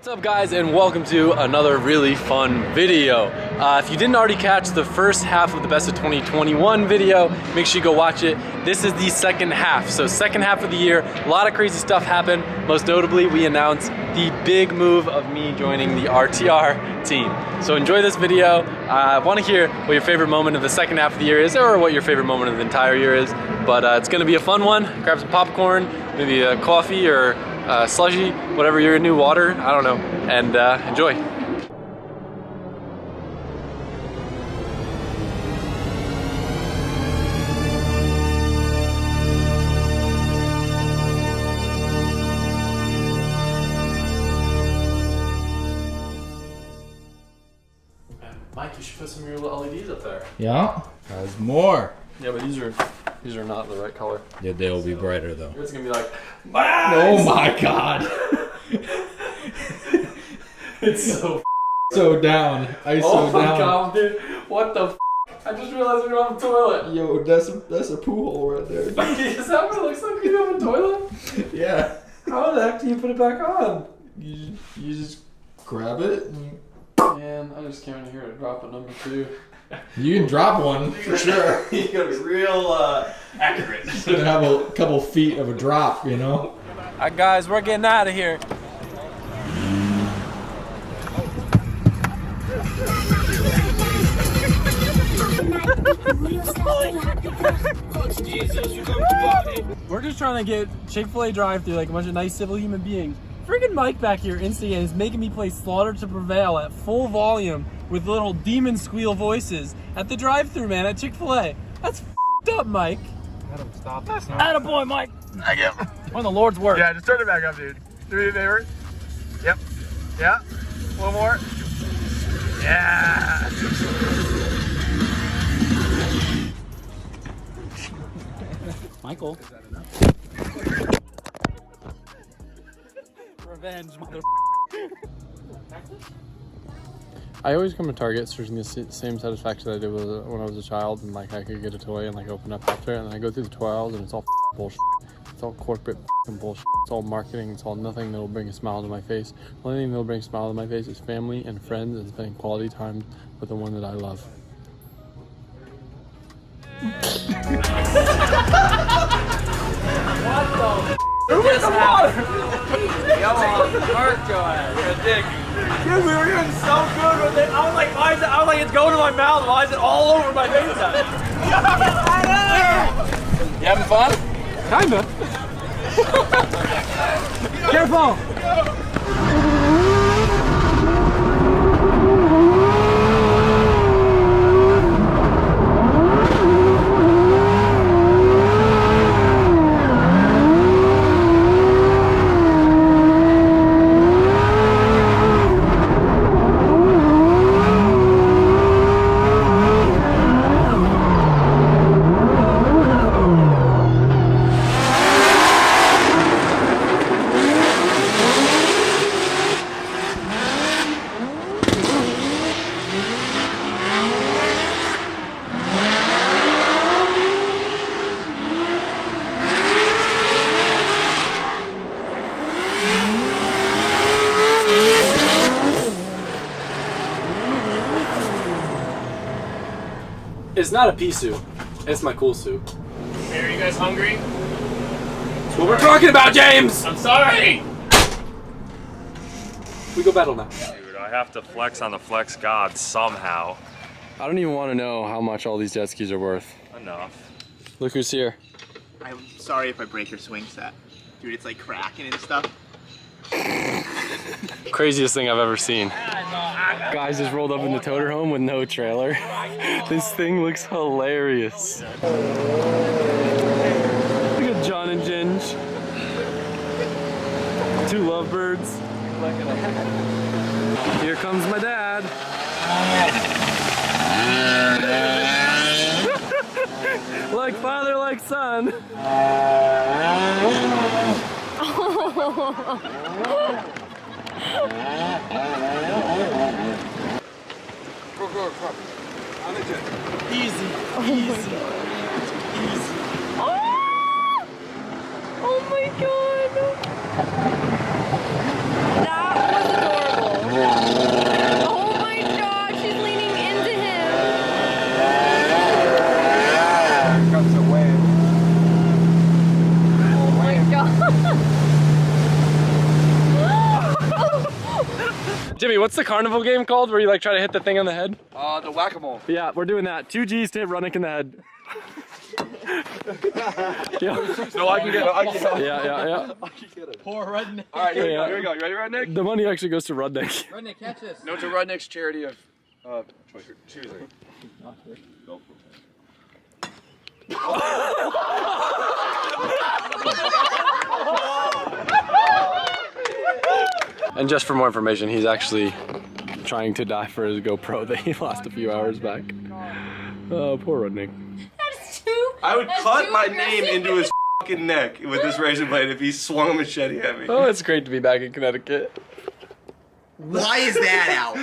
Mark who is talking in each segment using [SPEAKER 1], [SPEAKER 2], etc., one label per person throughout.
[SPEAKER 1] What's up guys, and welcome to another really fun video. If you didn't already catch the first half of the Best of 2021 video, make sure you go watch it. This is the second half. So second half of the year, a lot of crazy stuff happened. Most notably, we announced the big move of me joining the RTR team. So enjoy this video. I want to hear what your favorite moment of the second half of the year is, or what your favorite moment of the entire year is. But it's gonna be a fun one. Grab some popcorn, maybe a coffee or slushy, whatever your new water, I don't know, and enjoy. Mike, you should put some of your little LEDs up there.
[SPEAKER 2] Yeah, there's more.
[SPEAKER 1] Yeah, but these are not the right color.
[SPEAKER 2] Yeah, they'll be brighter though.
[SPEAKER 1] It's gonna be like,
[SPEAKER 2] oh my god.
[SPEAKER 1] It's so
[SPEAKER 2] down. ISO
[SPEAKER 1] oh my
[SPEAKER 2] down.
[SPEAKER 1] god, dude. What the I just realized we don't have a toilet.
[SPEAKER 2] Yo, that's a poo hole right there.
[SPEAKER 1] Is that what it looks like? You have a toilet?
[SPEAKER 2] Yeah.
[SPEAKER 1] How the heck do you put it back on?
[SPEAKER 2] You just grab it and
[SPEAKER 1] Man, I just came in here to drop a number 2.
[SPEAKER 2] you can drop one for sure.
[SPEAKER 3] You gotta be real accurate.
[SPEAKER 2] It's gonna have a couple feet of a drop, you know?
[SPEAKER 1] Alright guys, we're getting out of here. We're just trying to get Chick-fil-A drive-thru like a bunch of nice civil human beings. Freaking Mike back here instigating is making me play Slaughter to Prevail at full volume with little demon squeal voices at the drive-thru, man, at Chick-fil-A. That's f***ed up, Mike.
[SPEAKER 3] Adam, stop. That's not.
[SPEAKER 1] Attaboy, Mike.
[SPEAKER 3] I get.
[SPEAKER 1] On the Lord's work.
[SPEAKER 3] Yeah, just turn it back up, dude. Do me a favor. Yep. Yeah. One more. Yeah.
[SPEAKER 1] Michael. Revenge, mother. I always come to Target searching the same satisfaction that I did when I was a child, and like I could get a toy and like open up after it, and then I go through the toy aisles and it's all bullshit. It's all corporate bullshit. It's all marketing. It's all nothing that'll bring a smile to my face. The only thing that'll bring a smile to my face is family and friends and spending quality time with the one that I love.
[SPEAKER 3] Who is the water? Come on, Marco, you're a dick. Dude, we were doing so good with it. I was like, why is it? I was like, it's going to my mouth. Why is it all over my face?
[SPEAKER 1] You having fun? Kinda. Careful! It's not a pea soup. It's my cool soup.
[SPEAKER 3] Hey, are you guys hungry?
[SPEAKER 1] That's what we're talking about, James!
[SPEAKER 3] I'm sorry!
[SPEAKER 1] We go battle now.
[SPEAKER 4] Dude, I have to flex on the flex god somehow.
[SPEAKER 1] I don't even want to know how much all these jet skis are worth.
[SPEAKER 4] Enough.
[SPEAKER 1] Look who's here.
[SPEAKER 5] I'm sorry if I break your swing set. Dude, it's like cracking and stuff.
[SPEAKER 1] Craziest thing I've ever seen. Guys just rolled up in the toter home with no trailer. This thing looks hilarious. Look at John and Ginge. 2 lovebirds. Here comes my dad. Like father, like son. Easy, easy, easy.
[SPEAKER 6] Oh my god! That was adorable.
[SPEAKER 1] Jimmy, what's the carnival game called where you like try to hit the thing on the head?
[SPEAKER 3] The whack-a-mole.
[SPEAKER 1] Yeah, we're doing that. 2 G's to hit Rudnick in the head. Yeah.
[SPEAKER 3] No, I can get it.
[SPEAKER 1] Yeah.
[SPEAKER 3] Poor Rudnick. All right, here we go. Here we go. You ready, Rudnick?
[SPEAKER 1] The money actually goes to Rudnick.
[SPEAKER 6] Rudnick, catch this.
[SPEAKER 3] No, to Rudnick's charity of choosing. Go for
[SPEAKER 1] And just for more information, he's actually trying to die for his GoPro that he lost a few hours back. Oh, poor Rudnick.
[SPEAKER 7] I would cut my name into his fucking neck with this razor blade if he swung a machete at me.
[SPEAKER 1] Oh, it's great to be back in Connecticut.
[SPEAKER 5] Why is that out?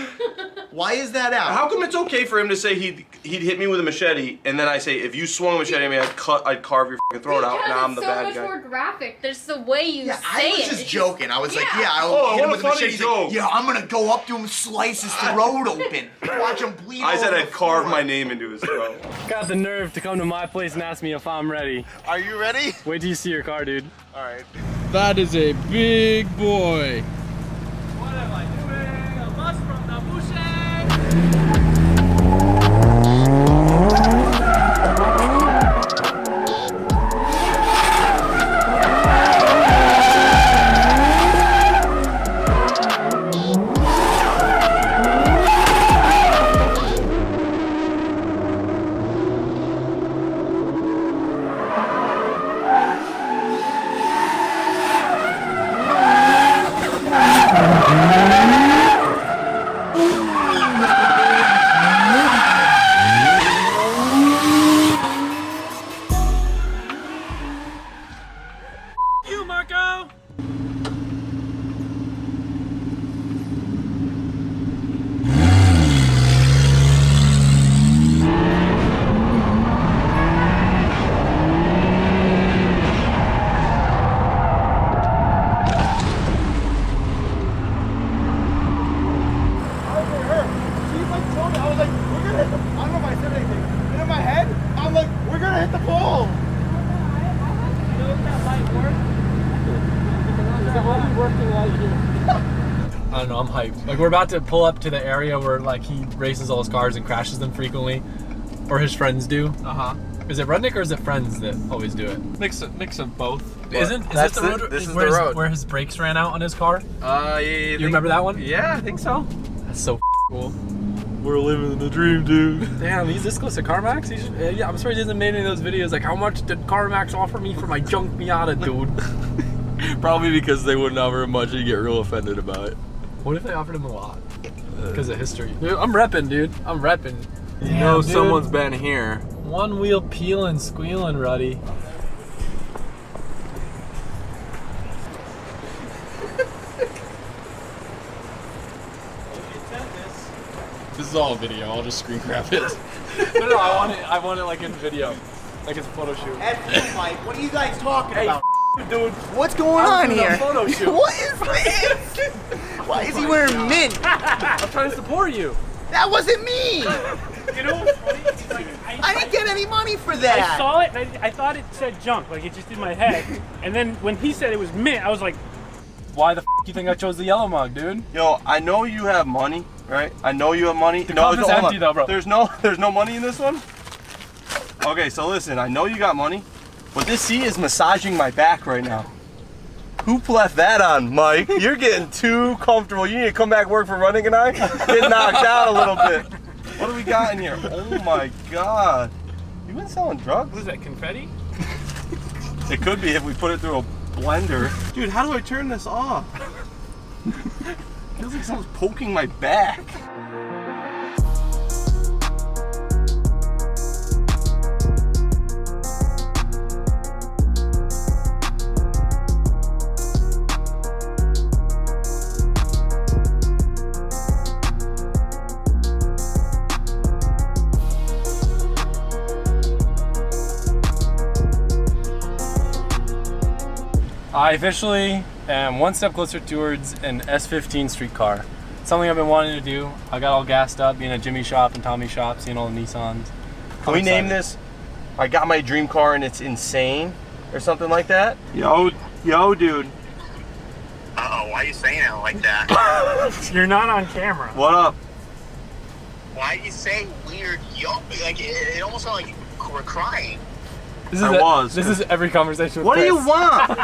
[SPEAKER 5] Why is that out?
[SPEAKER 7] How come it's okay for him to say he'd hit me with a machete, and then I say if you swung a machete at me, I'd carve your fucking throat out. Now I'm the bad guy.
[SPEAKER 8] It's so much more graphic. There's the way you say it.
[SPEAKER 5] I was just joking. I was like,
[SPEAKER 8] Yeah.
[SPEAKER 5] I'll hit him with a
[SPEAKER 7] what a
[SPEAKER 5] machete.
[SPEAKER 7] funny
[SPEAKER 5] He's
[SPEAKER 7] joke.
[SPEAKER 5] like, yeah, I'm gonna go up to him, slice his throat open, watch him bleed.
[SPEAKER 7] I said
[SPEAKER 5] all
[SPEAKER 7] I'd
[SPEAKER 5] over the
[SPEAKER 7] carve
[SPEAKER 5] floor.
[SPEAKER 7] my name into his throat.
[SPEAKER 1] Got the nerve to come to my place and ask me if I'm ready.
[SPEAKER 5] Are you ready?
[SPEAKER 1] Wait till you see your car, dude.
[SPEAKER 5] All right.
[SPEAKER 2] That is a big boy.
[SPEAKER 3] What am I doing? A bus from the Boucher. You, Marco!
[SPEAKER 1] I don't know, I'm hyped. Like, we're about to pull up to the area where, like, he races all his cars and crashes them frequently. Or his friends do.
[SPEAKER 3] Uh-huh.
[SPEAKER 1] Is it Rudnick or is it friends that always do it?
[SPEAKER 3] Mix of both.
[SPEAKER 1] Is this the road,
[SPEAKER 3] This is
[SPEAKER 1] where
[SPEAKER 3] the
[SPEAKER 1] his-
[SPEAKER 3] road.
[SPEAKER 1] where his brakes ran out on his car?
[SPEAKER 3] Yeah.
[SPEAKER 1] You remember that one?
[SPEAKER 3] Yeah, I think so.
[SPEAKER 1] That's so cool. We're living the dream, dude. Damn, he's this close to CarMax? Yeah, I'm sorry he hasn't made any of those videos. Like, how much did CarMax offer me for my junk Miata, dude?
[SPEAKER 9] Probably because they wouldn't offer him much and you get real offended about it.
[SPEAKER 1] What if they offered him a lot? Because of history. Dude, I'm repping, dude. I'm repping.
[SPEAKER 9] You
[SPEAKER 1] Damn,
[SPEAKER 9] know
[SPEAKER 1] dude.
[SPEAKER 9] someone's been here.
[SPEAKER 1] One wheel peeling, squealing, Ruddy.
[SPEAKER 2] This is all video. I'll just screen grab it.
[SPEAKER 1] No, I want it like in video. Like it's a photo shoot.
[SPEAKER 5] Mike, what are you guys talking about?
[SPEAKER 1] Dude,
[SPEAKER 5] What's going on
[SPEAKER 1] doing a
[SPEAKER 5] here?
[SPEAKER 1] photo shoot.
[SPEAKER 5] What is this? Why is he wearing mint?
[SPEAKER 1] I'm trying to support you.
[SPEAKER 5] That wasn't me.
[SPEAKER 3] You know what's funny? Like,
[SPEAKER 5] I didn't get any money for
[SPEAKER 3] I
[SPEAKER 5] that.
[SPEAKER 3] saw it and I thought it said junk, like it just in my head. And then when he said it was mint, I was like,
[SPEAKER 1] Why the f you think I chose the yellow mug, dude?
[SPEAKER 7] Yo, I know you have money, right? I know you have money.
[SPEAKER 1] The cup is
[SPEAKER 7] hold
[SPEAKER 1] empty
[SPEAKER 7] on.
[SPEAKER 1] though, bro.
[SPEAKER 7] There's no money in this one? Okay, so listen, I know you got money, but this seat is massaging my back right now. Who left that on, Mike? You're getting too comfortable. You need to come back work for Running and I. Get knocked out a little bit. What do we got in here? Oh my God. You been selling drugs?
[SPEAKER 3] what is that, confetti?
[SPEAKER 7] It could be if we put it through a blender. Dude, how do I turn this off? Feels like someone's poking my back.
[SPEAKER 1] I officially am one step closer towards an S15 street car. Something I've been wanting to do. I got all gassed up being at Jimmy's shop and Tommy's shop, seeing all the Nissans.
[SPEAKER 7] Can we name this I got my dream car and it's insane or something like that? Yo, dude.
[SPEAKER 5] Uh-oh, Why are you saying it like that?
[SPEAKER 3] You're not on camera.
[SPEAKER 7] What up?
[SPEAKER 5] Why are you saying weird yo? Like, it almost sounded like you were crying.
[SPEAKER 1] This is every conversation with
[SPEAKER 7] What do
[SPEAKER 1] Chris.
[SPEAKER 7] you want?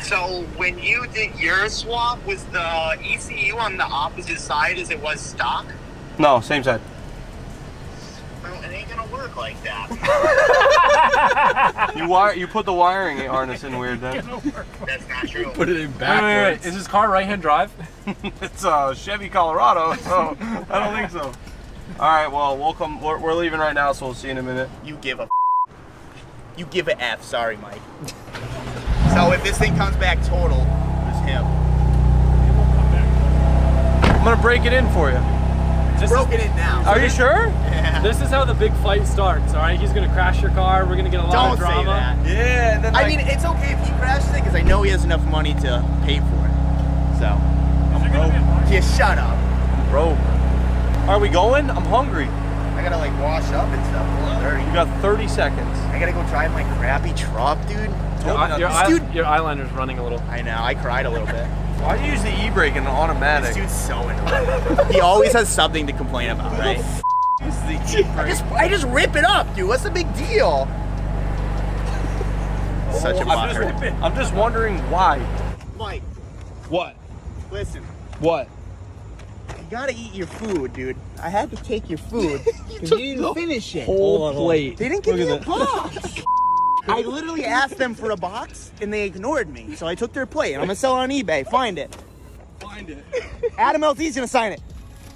[SPEAKER 5] So when you did your swap, was the ECU on the opposite side as it was stock?
[SPEAKER 7] No, same side.
[SPEAKER 5] Well, it ain't gonna work like that.
[SPEAKER 7] You put the wiring harness in weird then.
[SPEAKER 5] That's not true.
[SPEAKER 2] Put it in
[SPEAKER 1] Wait,
[SPEAKER 2] backwards.
[SPEAKER 1] is this car right-hand drive?
[SPEAKER 7] It's Chevy Colorado, so I don't think so. All right, well we're leaving right now, so we'll see you in a minute.
[SPEAKER 5] You give a You give a F. Sorry, Mike. So if this thing comes back total, it was him.
[SPEAKER 7] I'm gonna break it in for you.
[SPEAKER 5] Broken it now.
[SPEAKER 7] Are you sure?
[SPEAKER 5] Yeah.
[SPEAKER 1] This is how the big fight starts, all right? He's gonna crash your car. We're gonna get a lot
[SPEAKER 5] Don't
[SPEAKER 1] of drama.
[SPEAKER 5] say that.
[SPEAKER 7] Yeah, and then
[SPEAKER 5] I mean, it's okay if he crashes it because I know he has enough money to pay for it. So, I'm broke. Yeah, shut up.
[SPEAKER 7] broke. Are we going? I'm hungry.
[SPEAKER 5] I gotta like wash up and stuff.
[SPEAKER 7] You got 30 seconds.
[SPEAKER 5] I gotta go drive my crappy truck, dude.
[SPEAKER 1] Your eyeliner's running a little.
[SPEAKER 5] I know. I cried a little bit.
[SPEAKER 7] Why do you use the e-brake in an automatic?
[SPEAKER 5] This dude's so annoying. He always has something to complain about, right?
[SPEAKER 7] Use the e-brake.
[SPEAKER 5] I just rip it up, dude. What's the big deal? Such a bother.
[SPEAKER 7] I'm just wondering why.
[SPEAKER 5] Mike,
[SPEAKER 2] What?
[SPEAKER 5] listen.
[SPEAKER 2] What?
[SPEAKER 5] You gotta eat your food, dude. I had to take your food because you didn't finish it.
[SPEAKER 2] Whole plate.
[SPEAKER 5] They didn't give me a box. I literally asked them for a box and they ignored me. So I took their plate and I'm gonna sell it on eBay. Find it.
[SPEAKER 2] Find it.
[SPEAKER 5] Adam LZ's gonna sign it.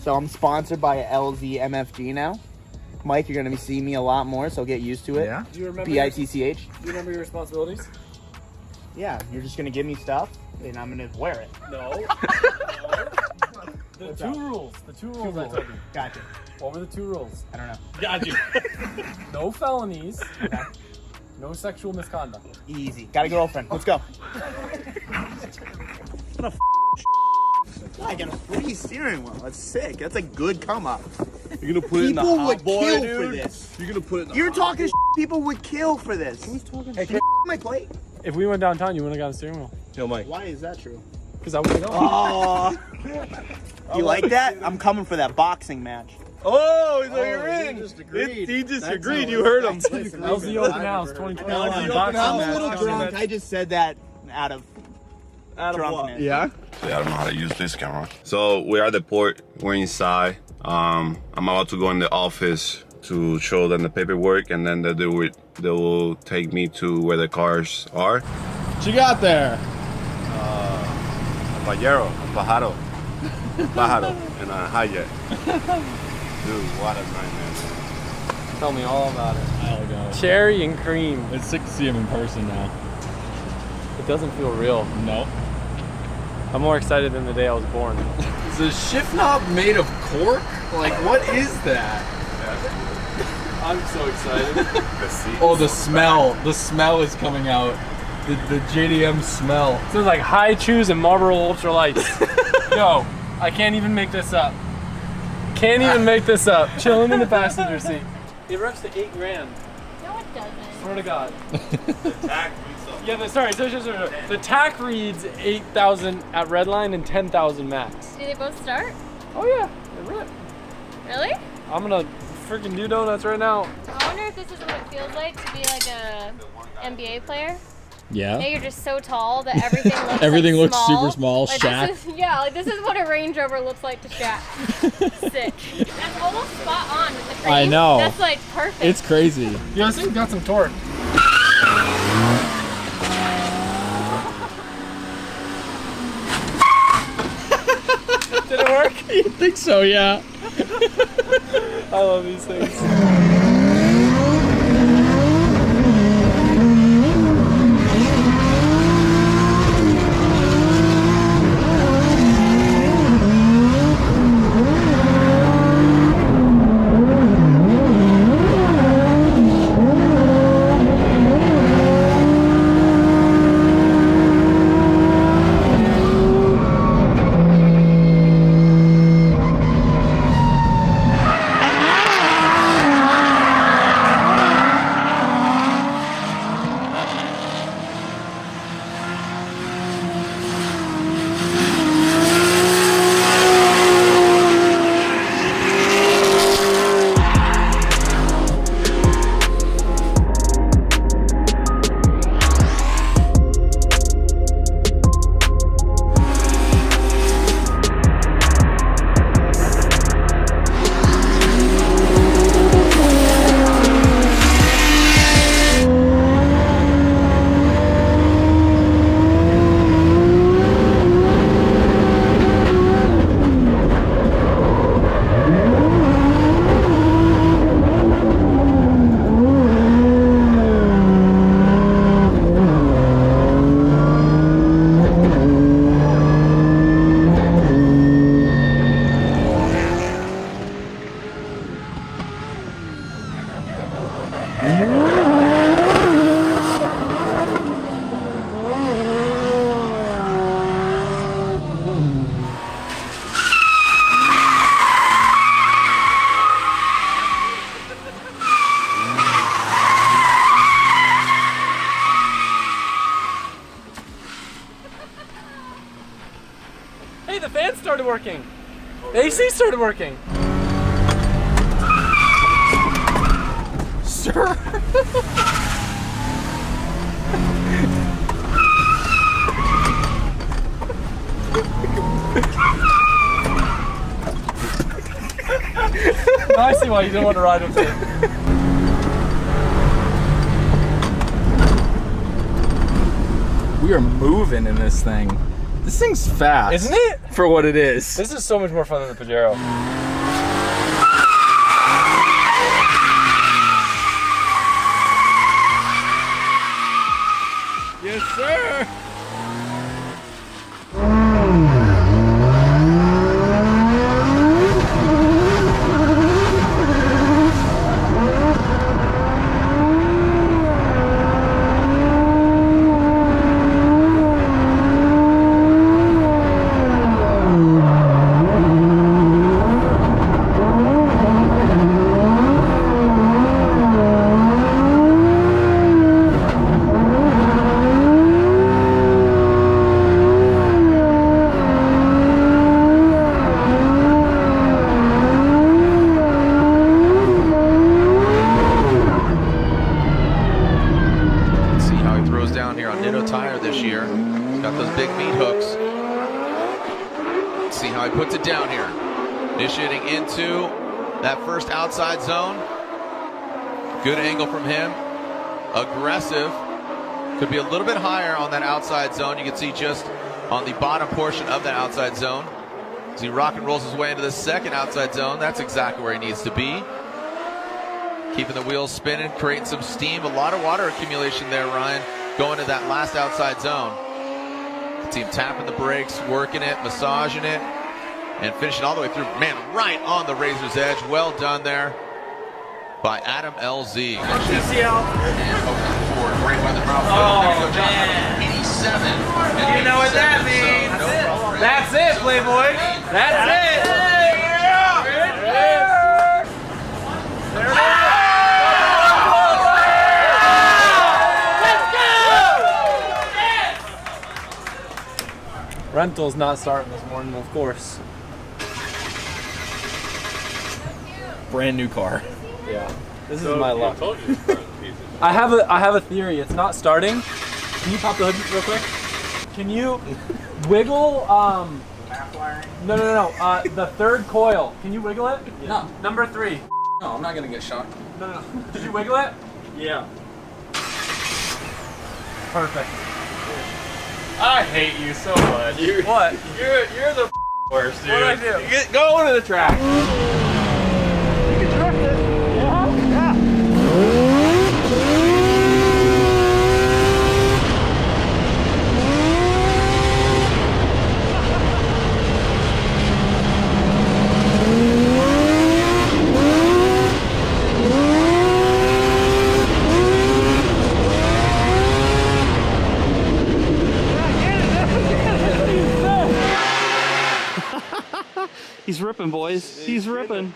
[SPEAKER 5] So I'm sponsored by LZ MFG now. Mike, you're gonna be seeing me a lot more, so get used to it.
[SPEAKER 3] Yeah?
[SPEAKER 1] Do you remember?
[SPEAKER 5] BITCH.
[SPEAKER 1] Do you remember your responsibilities?
[SPEAKER 5] Yeah, you're just gonna give me stuff and I'm gonna wear it.
[SPEAKER 1] No. The two rules. I told you.
[SPEAKER 5] Gotcha.
[SPEAKER 1] What were the two rules?
[SPEAKER 5] I don't know.
[SPEAKER 1] Got you. No felonies. No sexual misconduct.
[SPEAKER 5] Easy. Got a girlfriend. Let's go. I got a free steering wheel. That's sick. That's a good come up.
[SPEAKER 7] You're gonna put it in the
[SPEAKER 5] People
[SPEAKER 7] hot
[SPEAKER 5] would
[SPEAKER 7] boy,
[SPEAKER 5] kill
[SPEAKER 7] dude?
[SPEAKER 5] for this.
[SPEAKER 7] You're gonna put it in the
[SPEAKER 5] You're
[SPEAKER 7] hot
[SPEAKER 5] talking
[SPEAKER 7] boy?
[SPEAKER 5] people would kill for this. Who's talking Hey, my plate?
[SPEAKER 1] If we went downtown, you wouldn't have got a steering wheel.
[SPEAKER 7] Yo, Mike.
[SPEAKER 5] Why is that true?
[SPEAKER 1] Because I would have
[SPEAKER 5] Oh. You like that? I'm coming for that boxing match.
[SPEAKER 7] Oh, so you're in.
[SPEAKER 3] He just agreed.
[SPEAKER 7] He just agreed. You heard him.
[SPEAKER 1] LZ Open House 2021.
[SPEAKER 5] I'm a little drunk. I just said that out of drunkenness.
[SPEAKER 7] Yeah.
[SPEAKER 6] I don't know how to use this camera. So we're at the port, we're inside. I'm about to go in the office to show them the paperwork, and then they will take me to where the cars are.
[SPEAKER 2] What you got there?
[SPEAKER 6] Caballero, Pájaro, and a Hayek. Dude, what a nightmare.
[SPEAKER 1] Tell me all about it.
[SPEAKER 2] I'll go.
[SPEAKER 1] Cherry and cream.
[SPEAKER 2] It's sick to see him in person now.
[SPEAKER 1] It doesn't feel real.
[SPEAKER 2] No.
[SPEAKER 1] I'm more excited than the day I was born.
[SPEAKER 2] Is the shift knob made of cork? Like, what is that?
[SPEAKER 1] I'm so excited.
[SPEAKER 2] Oh, the smell. The smell is coming out. The JDM smell.
[SPEAKER 1] This is like High Chews and Marlboro Ultra Lights. Yo, I can't even make this up. Can't even make this up. Chilling in the passenger seat. It runs to $8 grand.
[SPEAKER 8] No, it doesn't.
[SPEAKER 1] Swear to God. Yeah, sorry. The TAC reads 8,000 at Redline and 10,000 max.
[SPEAKER 8] Do they both start?
[SPEAKER 1] Oh yeah, they rip.
[SPEAKER 8] Really?
[SPEAKER 1] I'm gonna freaking do donuts right now.
[SPEAKER 8] I wonder if this is what it feels like to be like a NBA player.
[SPEAKER 2] Yeah.
[SPEAKER 8] Yeah, you're just so tall that everything looks
[SPEAKER 2] Everything
[SPEAKER 8] like
[SPEAKER 2] looks super small.
[SPEAKER 8] Like
[SPEAKER 2] Shaq.
[SPEAKER 8] This is, yeah, like this is what a Range Rover looks like to Shaq. Sick. That's almost spot on with the cream.
[SPEAKER 2] I know.
[SPEAKER 8] That's like perfect.
[SPEAKER 2] It's crazy.
[SPEAKER 1] Yeah, this thing's got some torque. Did it work?
[SPEAKER 2] I think so, yeah.
[SPEAKER 1] I love these things. Hey, the fan started working. The AC started working.
[SPEAKER 2] Sir.
[SPEAKER 1] Now I see why you don't want to ride with me.
[SPEAKER 2] We are moving in this thing. This thing's fast.
[SPEAKER 1] Isn't it?
[SPEAKER 2] For what it is.
[SPEAKER 1] This is so much more fun than the Pajero.
[SPEAKER 2] Yes, sir.
[SPEAKER 10] Puts it down here. Initiating into that first outside zone. Good angle from him. Aggressive. Could be a little bit higher on that outside zone. You can see just on the bottom portion of that outside zone. As he rock and rolls his way into the second outside zone. That's exactly where he needs to be. Keeping the wheels spinning, creating some steam. A lot of water accumulation there, Ryan, going to that last outside zone. See him tapping the brakes, working it, massaging it, and finishing all the way through. Man, right on the razor's edge. Well done there by Adam LZ.
[SPEAKER 3] TCL.
[SPEAKER 10] Great weather.
[SPEAKER 3] Oh, man.
[SPEAKER 10] 87.
[SPEAKER 3] You know what that means. That's it, Playboy. That's it. There it is.
[SPEAKER 1] Rental's not starting this morning, of course.
[SPEAKER 2] Brand new car.
[SPEAKER 1] Yeah, this is my luck. I have a theory. It's not starting. Can you pop the hood real quick? Can you wiggle? No. The third coil. Can you wiggle it?
[SPEAKER 2] Yeah.
[SPEAKER 1] No. Number 3.
[SPEAKER 2] No, I'm not gonna get shocked.
[SPEAKER 1] No. Did you wiggle it?
[SPEAKER 3] Yeah.
[SPEAKER 1] Perfect.
[SPEAKER 3] I hate you so much.
[SPEAKER 1] What?
[SPEAKER 3] You're the worst, dude.
[SPEAKER 1] What did I do?
[SPEAKER 3] Go into the track. You can drift it. Yeah.
[SPEAKER 11] He's ripping, boys. He's ripping.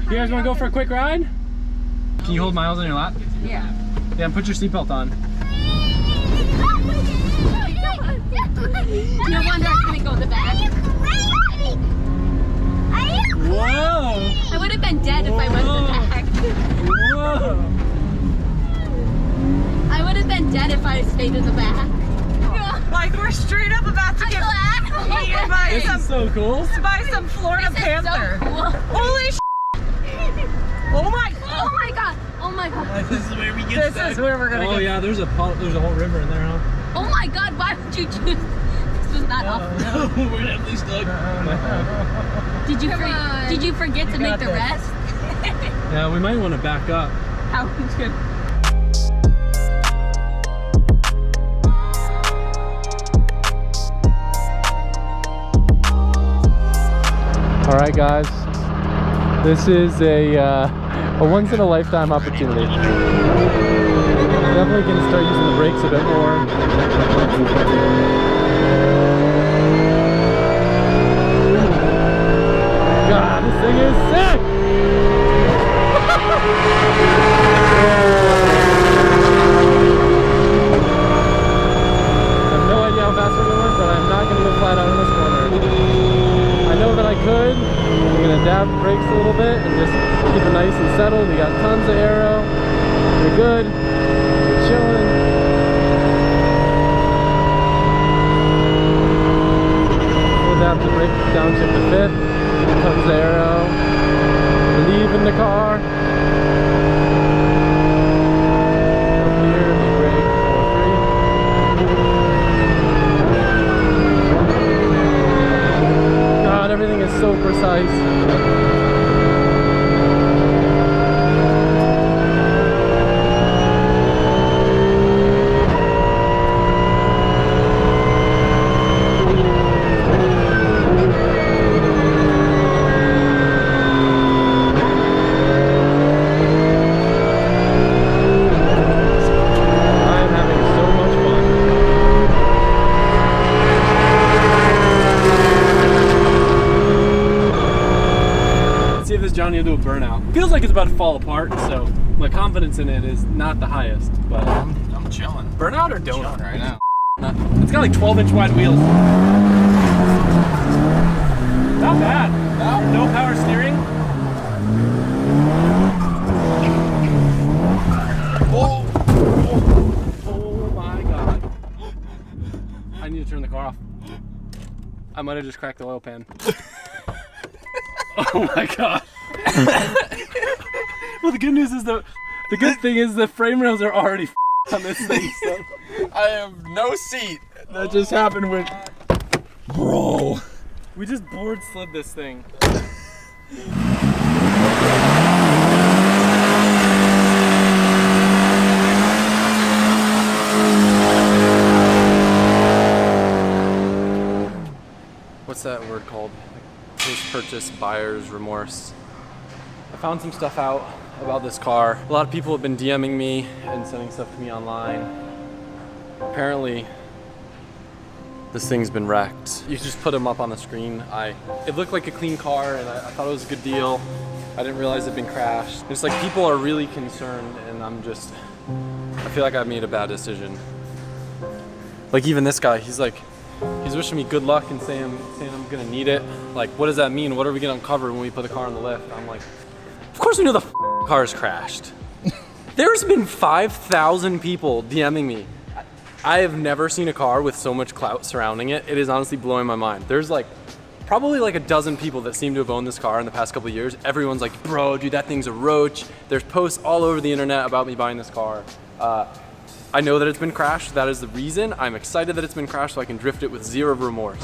[SPEAKER 1] You guys want to go for a quick ride? Can you hold Miles on your lap?
[SPEAKER 8] Yeah.
[SPEAKER 1] Yeah, and put your seatbelt on.
[SPEAKER 8] No wonder I couldn't go in the back.
[SPEAKER 1] Whoa!
[SPEAKER 8] I would have been dead if I went in the back.
[SPEAKER 1] Whoa!
[SPEAKER 8] I would have been dead if I stayed in the back.
[SPEAKER 12] Like we're straight up about to get
[SPEAKER 1] This is so cool.
[SPEAKER 12] buy some Florida Panther.
[SPEAKER 8] So cool.
[SPEAKER 12] Holy sh! Oh my!
[SPEAKER 8] Oh my god! Oh my god!
[SPEAKER 12] This is where we get. This is where we're gonna
[SPEAKER 1] Oh
[SPEAKER 12] go.
[SPEAKER 1] yeah, there's a whole river in there, huh?
[SPEAKER 8] Oh my god! Why would you choose? This was not up.
[SPEAKER 11] We're definitely stuck.
[SPEAKER 8] Did you forget to make the rest?
[SPEAKER 1] Yeah, we might want to back up.
[SPEAKER 8] How good.
[SPEAKER 1] All right, guys. This is a once-in-a-lifetime opportunity. Definitely gonna start using the brakes a bit more. God, this thing is sick! I have no idea how fast we're going, but I'm not gonna go flat out in this corner. I know that I could. I'm gonna dab the brakes a little bit and just keep it nice and settled. We got tons of aero. We're good. We're chilling. We'll dab the brake, downshift to fifth. Here comes the aero. Leaving the car. Up here, big brake, 4-3. God, everything is so precise. Johnny will do a burnout. Feels like it's about to fall apart, so my confidence in it is not the highest. But
[SPEAKER 2] I'm chilling.
[SPEAKER 1] Burnout or donut?
[SPEAKER 2] Chilling right now.
[SPEAKER 1] It's got like 12-inch wide wheels. Not bad. No power steering. Oh my god. I need to turn the car off. I might have just cracked the oil pan. Oh my god. Well, the good news is the good thing is the frame rails are already on this thing, so
[SPEAKER 2] I have no seat. That just happened with... Bro.
[SPEAKER 1] We just board slid this thing. What's that word called? Post-purchase buyer's remorse. I found some stuff out about this car. A lot of people have been DMing me and sending stuff to me online. Apparently, this thing's been wrecked. You can just put them up on the screen. It looked like a clean car and I thought it was a good deal. I didn't realize it'd been crashed. It's like people are really concerned and I feel like I made a bad decision. Like even this guy, he's wishing me good luck and saying I'm gonna need it. Like, what does that mean? What are we gonna uncover when we put the car on the lift? I'm like, of course we know the car's crashed. There's been 5,000 people DMing me. I have never seen a car with so much clout surrounding it. It is honestly blowing my mind. There's probably like a dozen people that seem to have owned this car in the past couple of years. Everyone's like, bro, dude, that thing's a roach. There's posts all over the internet about me buying this car. I know that it's been crashed. That is the reason. I'm excited that it's been crashed so I can drift it with zero remorse.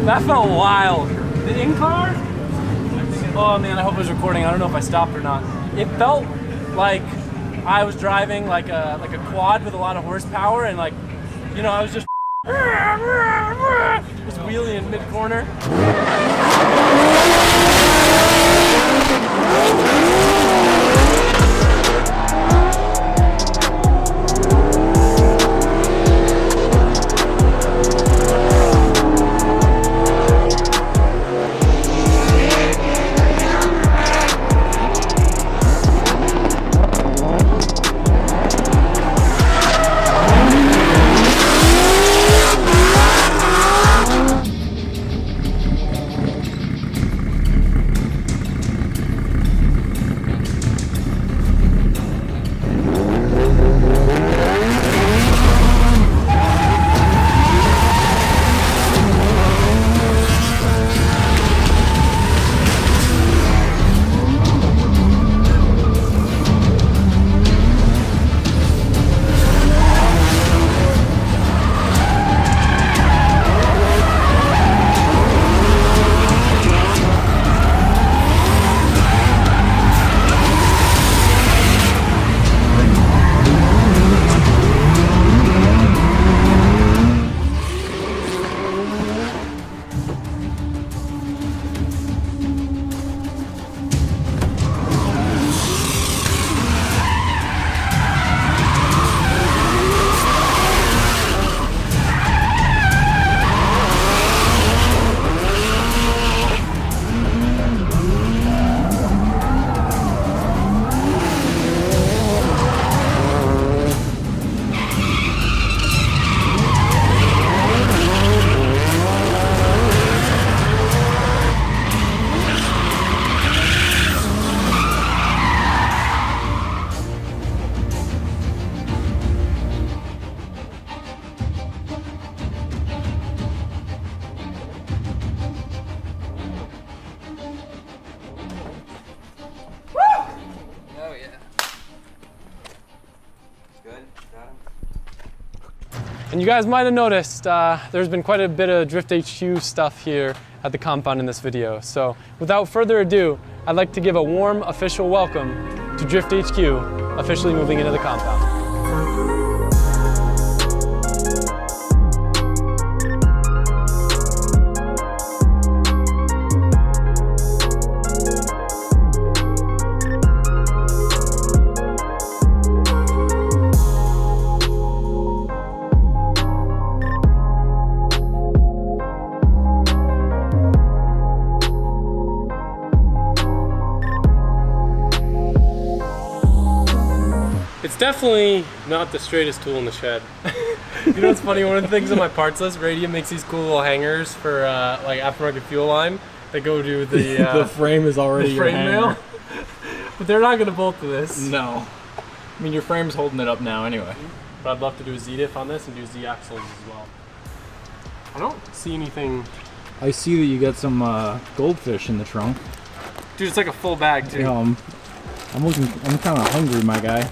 [SPEAKER 1] That felt wild. The in-car? Oh man, I hope it was recording. I don't know if I stopped or not. It felt like I was driving like a quad with a lot of horsepower, and like, you know, I was just wheeling in mid-corner. And you guys might have noticed there's been quite a bit of Drift HQ stuff here at the compound in this video. So without further ado, I'd like to give a warm official welcome to Drift HQ, officially moving into the compound. It's definitely not the straightest tool in the shed. You know what's funny? One of the things on my parts list, Radium makes these cool little hangers for like aftermarket fuel line that go to the
[SPEAKER 2] the frame is already
[SPEAKER 1] the frame
[SPEAKER 2] your
[SPEAKER 1] nail.
[SPEAKER 2] hanger.
[SPEAKER 1] But they're not gonna bolt to this.
[SPEAKER 2] No. I mean, your frame's holding it up now anyway.
[SPEAKER 1] But I'd love to do a Z-diff on this and do Z axles as well. I don't see anything.
[SPEAKER 2] I see that you got some goldfish in the trunk.
[SPEAKER 1] Dude, it's like a full bag too.
[SPEAKER 2] Yeah, I'm kind of hungry, my guy.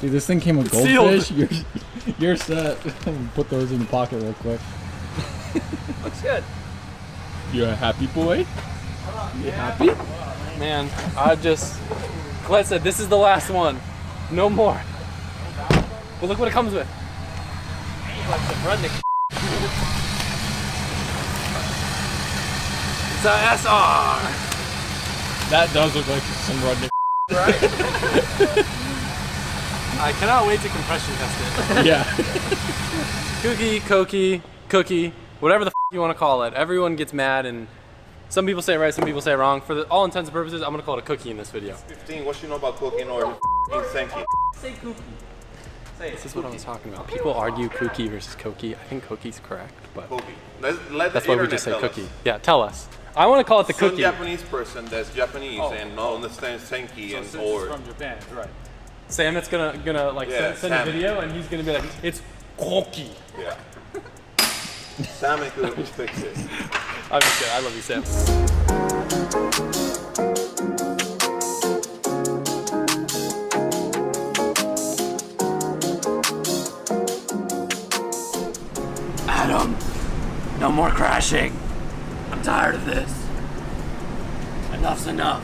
[SPEAKER 2] Dude, this thing came with goldfish. You're set. Put those in the pocket real quick.
[SPEAKER 1] Looks good.
[SPEAKER 2] You a happy boy? You happy?
[SPEAKER 1] Man, Glenn said this is the last one. No more. But look what it comes with. Like some Rudnick. It's a SR.
[SPEAKER 2] That does look like some Rudnick.
[SPEAKER 1] Right? I cannot wait to compression test it.
[SPEAKER 2] Yeah.
[SPEAKER 1] Cookie, whatever the f you want to call it. Everyone gets mad, and some people say it right, some people say it wrong. For all intents and purposes, I'm gonna call it a cookie in this video.
[SPEAKER 6] 15, what you know about cooking or Senki?
[SPEAKER 1] Say cookie. This is what I was talking about. People argue cookie versus koki. I think koki's correct, but that's why we just say cookie. Yeah, tell us. I want to call it the cookie.
[SPEAKER 6] Some Japanese person that's Japanese and not understands Senki and or
[SPEAKER 1] from Japan, right? Sam that's gonna like send a video, and he's gonna be like, it's koki.
[SPEAKER 6] Yeah. Sam could fix it.
[SPEAKER 1] I'm just kidding. I love you, Sam.
[SPEAKER 3] Adam, no more crashing. I'm tired of this. Enough's enough.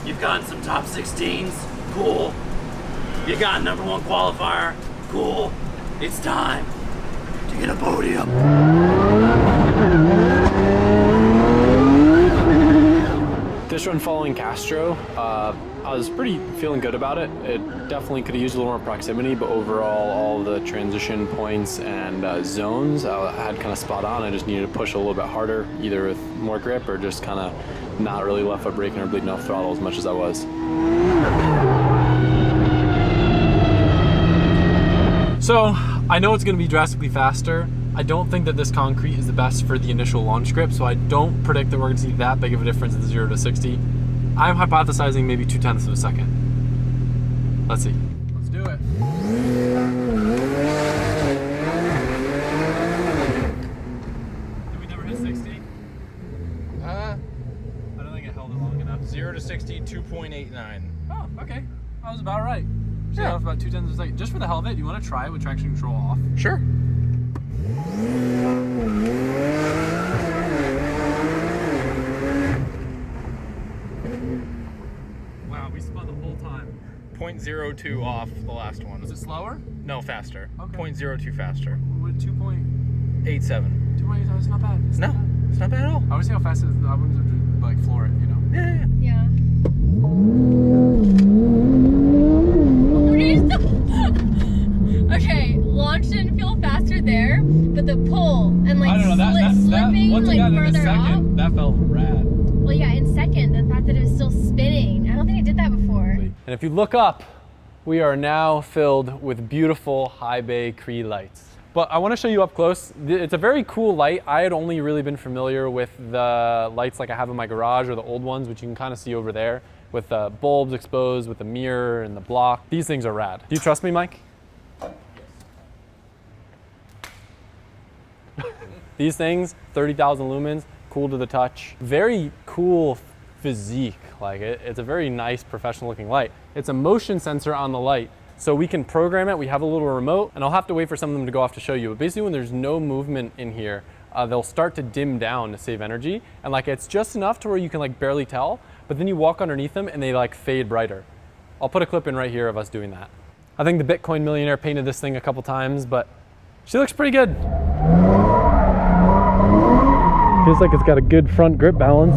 [SPEAKER 3] You've gotten some top 16s, cool. You got #1 qualifier, cool. It's time to get a podium.
[SPEAKER 1] This run following Castro, I was pretty feeling good about it. It definitely could have used a little more proximity, but overall, all the transition points and zones I had kind of spot on. I just needed to push a little bit harder, either with more grip or just kind of not really left foot braking or bleeding off throttle as much as I was. So, I know it's going to be drastically faster. I don't think that this concrete is the best for the initial launch grip, so I don't predict that we're going to see that big of a difference in the 0 to 60. I'm hypothesizing maybe 0.2 of a second. Let's see. Let's do it. Did we never hit 60? I don't think it held it long enough.
[SPEAKER 2] 0 to 60, 2.89.
[SPEAKER 1] Oh, okay. I was about right. Yeah, about 0.2 of a second. Just for the hell of it, do you want to try it with traction control off?
[SPEAKER 2] Sure.
[SPEAKER 1] Wow, we spun the whole time.
[SPEAKER 2] 0.02 off the last one.
[SPEAKER 1] Was it slower?
[SPEAKER 2] No, faster.
[SPEAKER 1] Okay.
[SPEAKER 2] 0.02 faster.
[SPEAKER 1] With 2.87.
[SPEAKER 2] 2.87.
[SPEAKER 1] It's not bad. It's not bad.
[SPEAKER 2] It's not bad at all.
[SPEAKER 1] I want to see how fast it is. I want to like floor it, you know?
[SPEAKER 2] Yeah.
[SPEAKER 8] Yeah. Okay, launch didn't feel faster there, but the pull and like
[SPEAKER 1] I don't know,
[SPEAKER 8] slipping
[SPEAKER 1] once
[SPEAKER 8] like
[SPEAKER 1] it got into
[SPEAKER 8] further
[SPEAKER 1] second, that felt rad.
[SPEAKER 8] Well, yeah, in second, the fact that it was still spinning. I don't think I did that before.
[SPEAKER 1] And if you look up, we are now filled with beautiful high bay Cree lights. But I want to show you up close. It's a very cool light. I had only really been familiar with the lights like I have in my garage or the old ones, which you can kind of see over there with the bulbs exposed, with the mirror and the block. These things are rad. Do you trust me, Mike? These things, 30,000 lumens, cool to the touch. Very cool physique, like it's a very nice professional looking light. It's a motion sensor on the light, so we can program it. We have a little remote, and I'll have to wait for some of them to go off to show you. But basically when there's no movement in here, they'll start to dim down to save energy. And like it's just enough to where you can like barely tell, but then you walk underneath them and they like fade brighter. I'll put a clip in right here of us doing that. I think the Bitcoin millionaire painted this thing a couple times, but she looks pretty good. Feels like it's got a good front grip balance.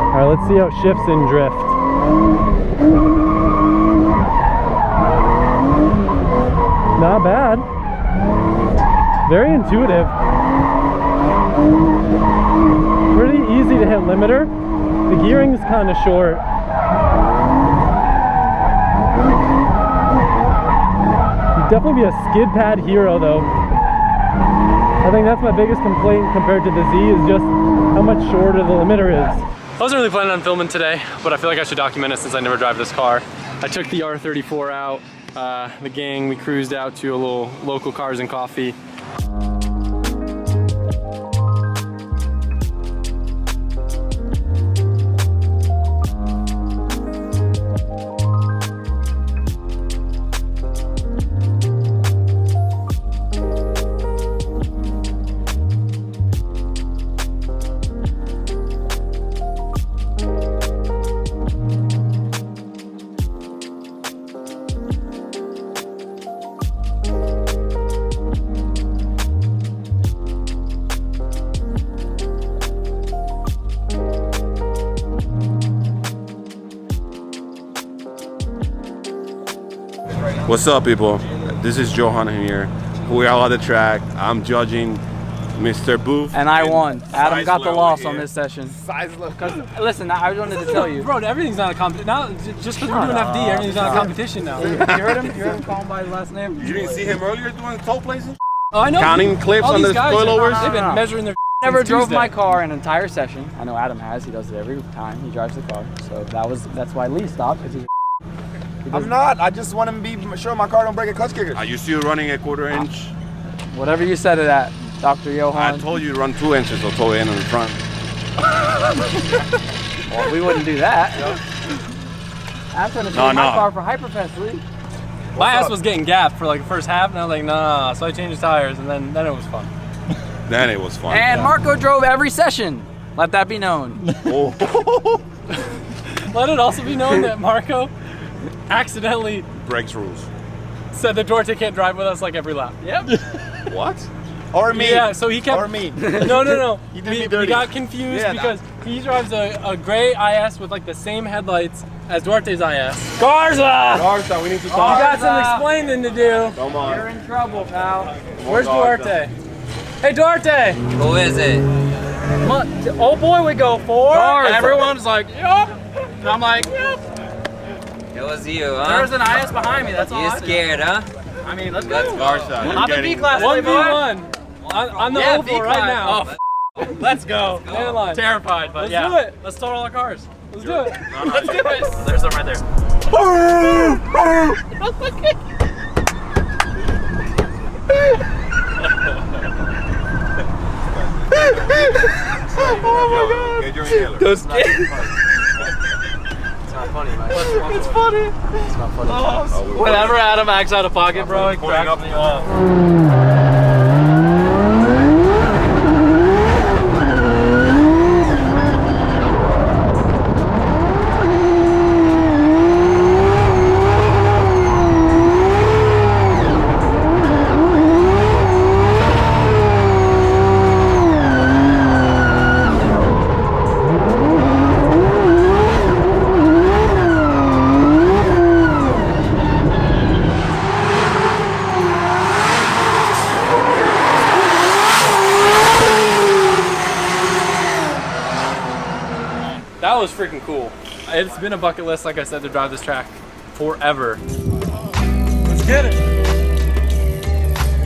[SPEAKER 1] All right, let's see how it shifts in drift. Not bad. Very intuitive. Pretty easy to hit limiter. The gearing's kind of short. Definitely be a skid pad hero though. I think that's my biggest complaint compared to the Z is just how much shorter the limiter is. I wasn't really planning on filming today, but I feel like I should document it since I never drive this car. I took the R34 out, the gang, we cruised out to a little local Cars and Coffee.
[SPEAKER 6] What's up, people? This is Johan here. We are on the track. I'm judging Mr. Booth.
[SPEAKER 3] And I won. Adam got the loss
[SPEAKER 6] here.
[SPEAKER 3] on this session. Because listen, I wanted to tell you.
[SPEAKER 1] Bro, everything's not a competition. Now, just because we're doing FD, everything's not a competition now.
[SPEAKER 3] You heard him? You heard him call him by his last name?
[SPEAKER 6] You didn't see him earlier doing toll placing?
[SPEAKER 1] Oh, I know.
[SPEAKER 6] Counting clips
[SPEAKER 1] all
[SPEAKER 6] on
[SPEAKER 1] these
[SPEAKER 6] the
[SPEAKER 1] guys
[SPEAKER 6] coilovers?
[SPEAKER 1] They've been measuring their
[SPEAKER 3] Never
[SPEAKER 1] since
[SPEAKER 3] drove
[SPEAKER 1] Tuesday.
[SPEAKER 3] my car an entire session. I know Adam has. He does it every time he drives the car. So that's why Lee stopped.
[SPEAKER 13] I'm not. I just want to be sure my car don't break a clutch kicker.
[SPEAKER 6] Are you still running a 1/4 inch?
[SPEAKER 3] Whatever you said to that, Dr. Johan.
[SPEAKER 6] I told you to run 2 inches so toe in on the front.
[SPEAKER 3] Well, we wouldn't do that. I'm trying to
[SPEAKER 6] No,
[SPEAKER 3] save my
[SPEAKER 6] no.
[SPEAKER 3] car for Hyperfest, Lee.
[SPEAKER 1] My ass was getting gapped for like the first half, and I was like, nah. So I changed the tires, and then it was fun.
[SPEAKER 6] Then it was fun.
[SPEAKER 14] And Marco drove every session. Let that be known.
[SPEAKER 1] Let it also be known that Marco accidentally
[SPEAKER 6] breaks rules.
[SPEAKER 1] Said that Duarte can't drive with us like every lap. Yep.
[SPEAKER 6] What?
[SPEAKER 13] Or me.
[SPEAKER 1] Yeah, so he kept.
[SPEAKER 13] Or me.
[SPEAKER 1] No.
[SPEAKER 13] You did me dirty.
[SPEAKER 1] We got confused
[SPEAKER 13] Yeah,
[SPEAKER 1] because he drives a gray IS with like the same headlights as Duarte's IS. Garza!
[SPEAKER 7] Garza, we need to
[SPEAKER 1] You
[SPEAKER 7] talk.
[SPEAKER 1] got some explaining to do.
[SPEAKER 7] Come on.
[SPEAKER 14] You're in trouble, pal.
[SPEAKER 1] Where's Duarte? Hey, Duarte!
[SPEAKER 14] Who is it?
[SPEAKER 1] Old boy would go for.
[SPEAKER 14] Garza.
[SPEAKER 1] Everyone's like, yup. And I'm like, yup.
[SPEAKER 14] It was you, huh?
[SPEAKER 1] There's an IS behind me. That's all.
[SPEAKER 14] You
[SPEAKER 1] I do.
[SPEAKER 14] scared, huh?
[SPEAKER 1] I mean, let's
[SPEAKER 14] That's
[SPEAKER 1] go.
[SPEAKER 14] Garza.
[SPEAKER 1] I'm in B-class. 1v1. On the
[SPEAKER 14] Yeah,
[SPEAKER 1] oval right
[SPEAKER 14] B-class.
[SPEAKER 1] now. Oh, let's go. Man line. Terrified, but let's do it. Let's total all our cars. Let's do it. Let's do it.
[SPEAKER 3] There's some right there.
[SPEAKER 6] Oh my god. Get your inhaler.
[SPEAKER 1] It's not funny, man.
[SPEAKER 3] It's funny.
[SPEAKER 1] It's not funny.
[SPEAKER 3] Oh,
[SPEAKER 1] Whenever Adam acts out of pocket, bro, it cracks me up. That was freaking cool. It's been a bucket list, like I said, to drive this track forever. Let's get it.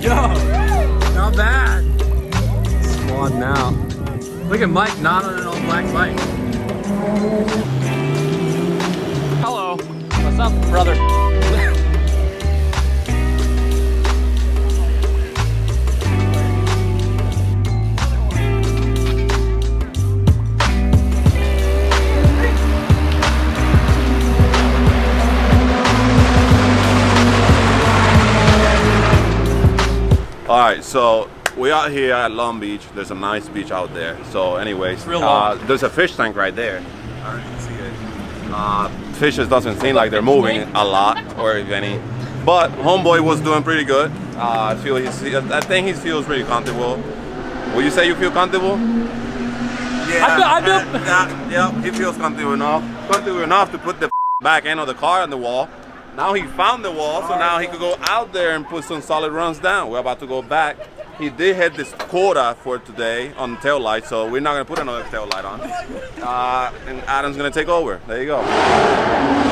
[SPEAKER 1] Yo, not bad. Squadding out. Look at Mike not on an all black bike. Hello. What's up, brother?
[SPEAKER 6] All right, so we're out here at Long Beach. There's a nice beach out there. So anyways,
[SPEAKER 1] real long.
[SPEAKER 6] there's a fish tank right there. I don't even see it. Fishes doesn't seem like they're moving a lot, or if any. But homeboy was doing pretty good. I think he feels pretty comfortable. Will you say you feel comfortable? Yeah, yeah, he feels comfortable enough to put the back end of the car on the wall. Now he found the wall, so now he could go out there and put some solid runs down. We're about to go back. He did hit this quota for today on the tail light, so we're not gonna put another tail light on. And Adam's gonna take over. There you go.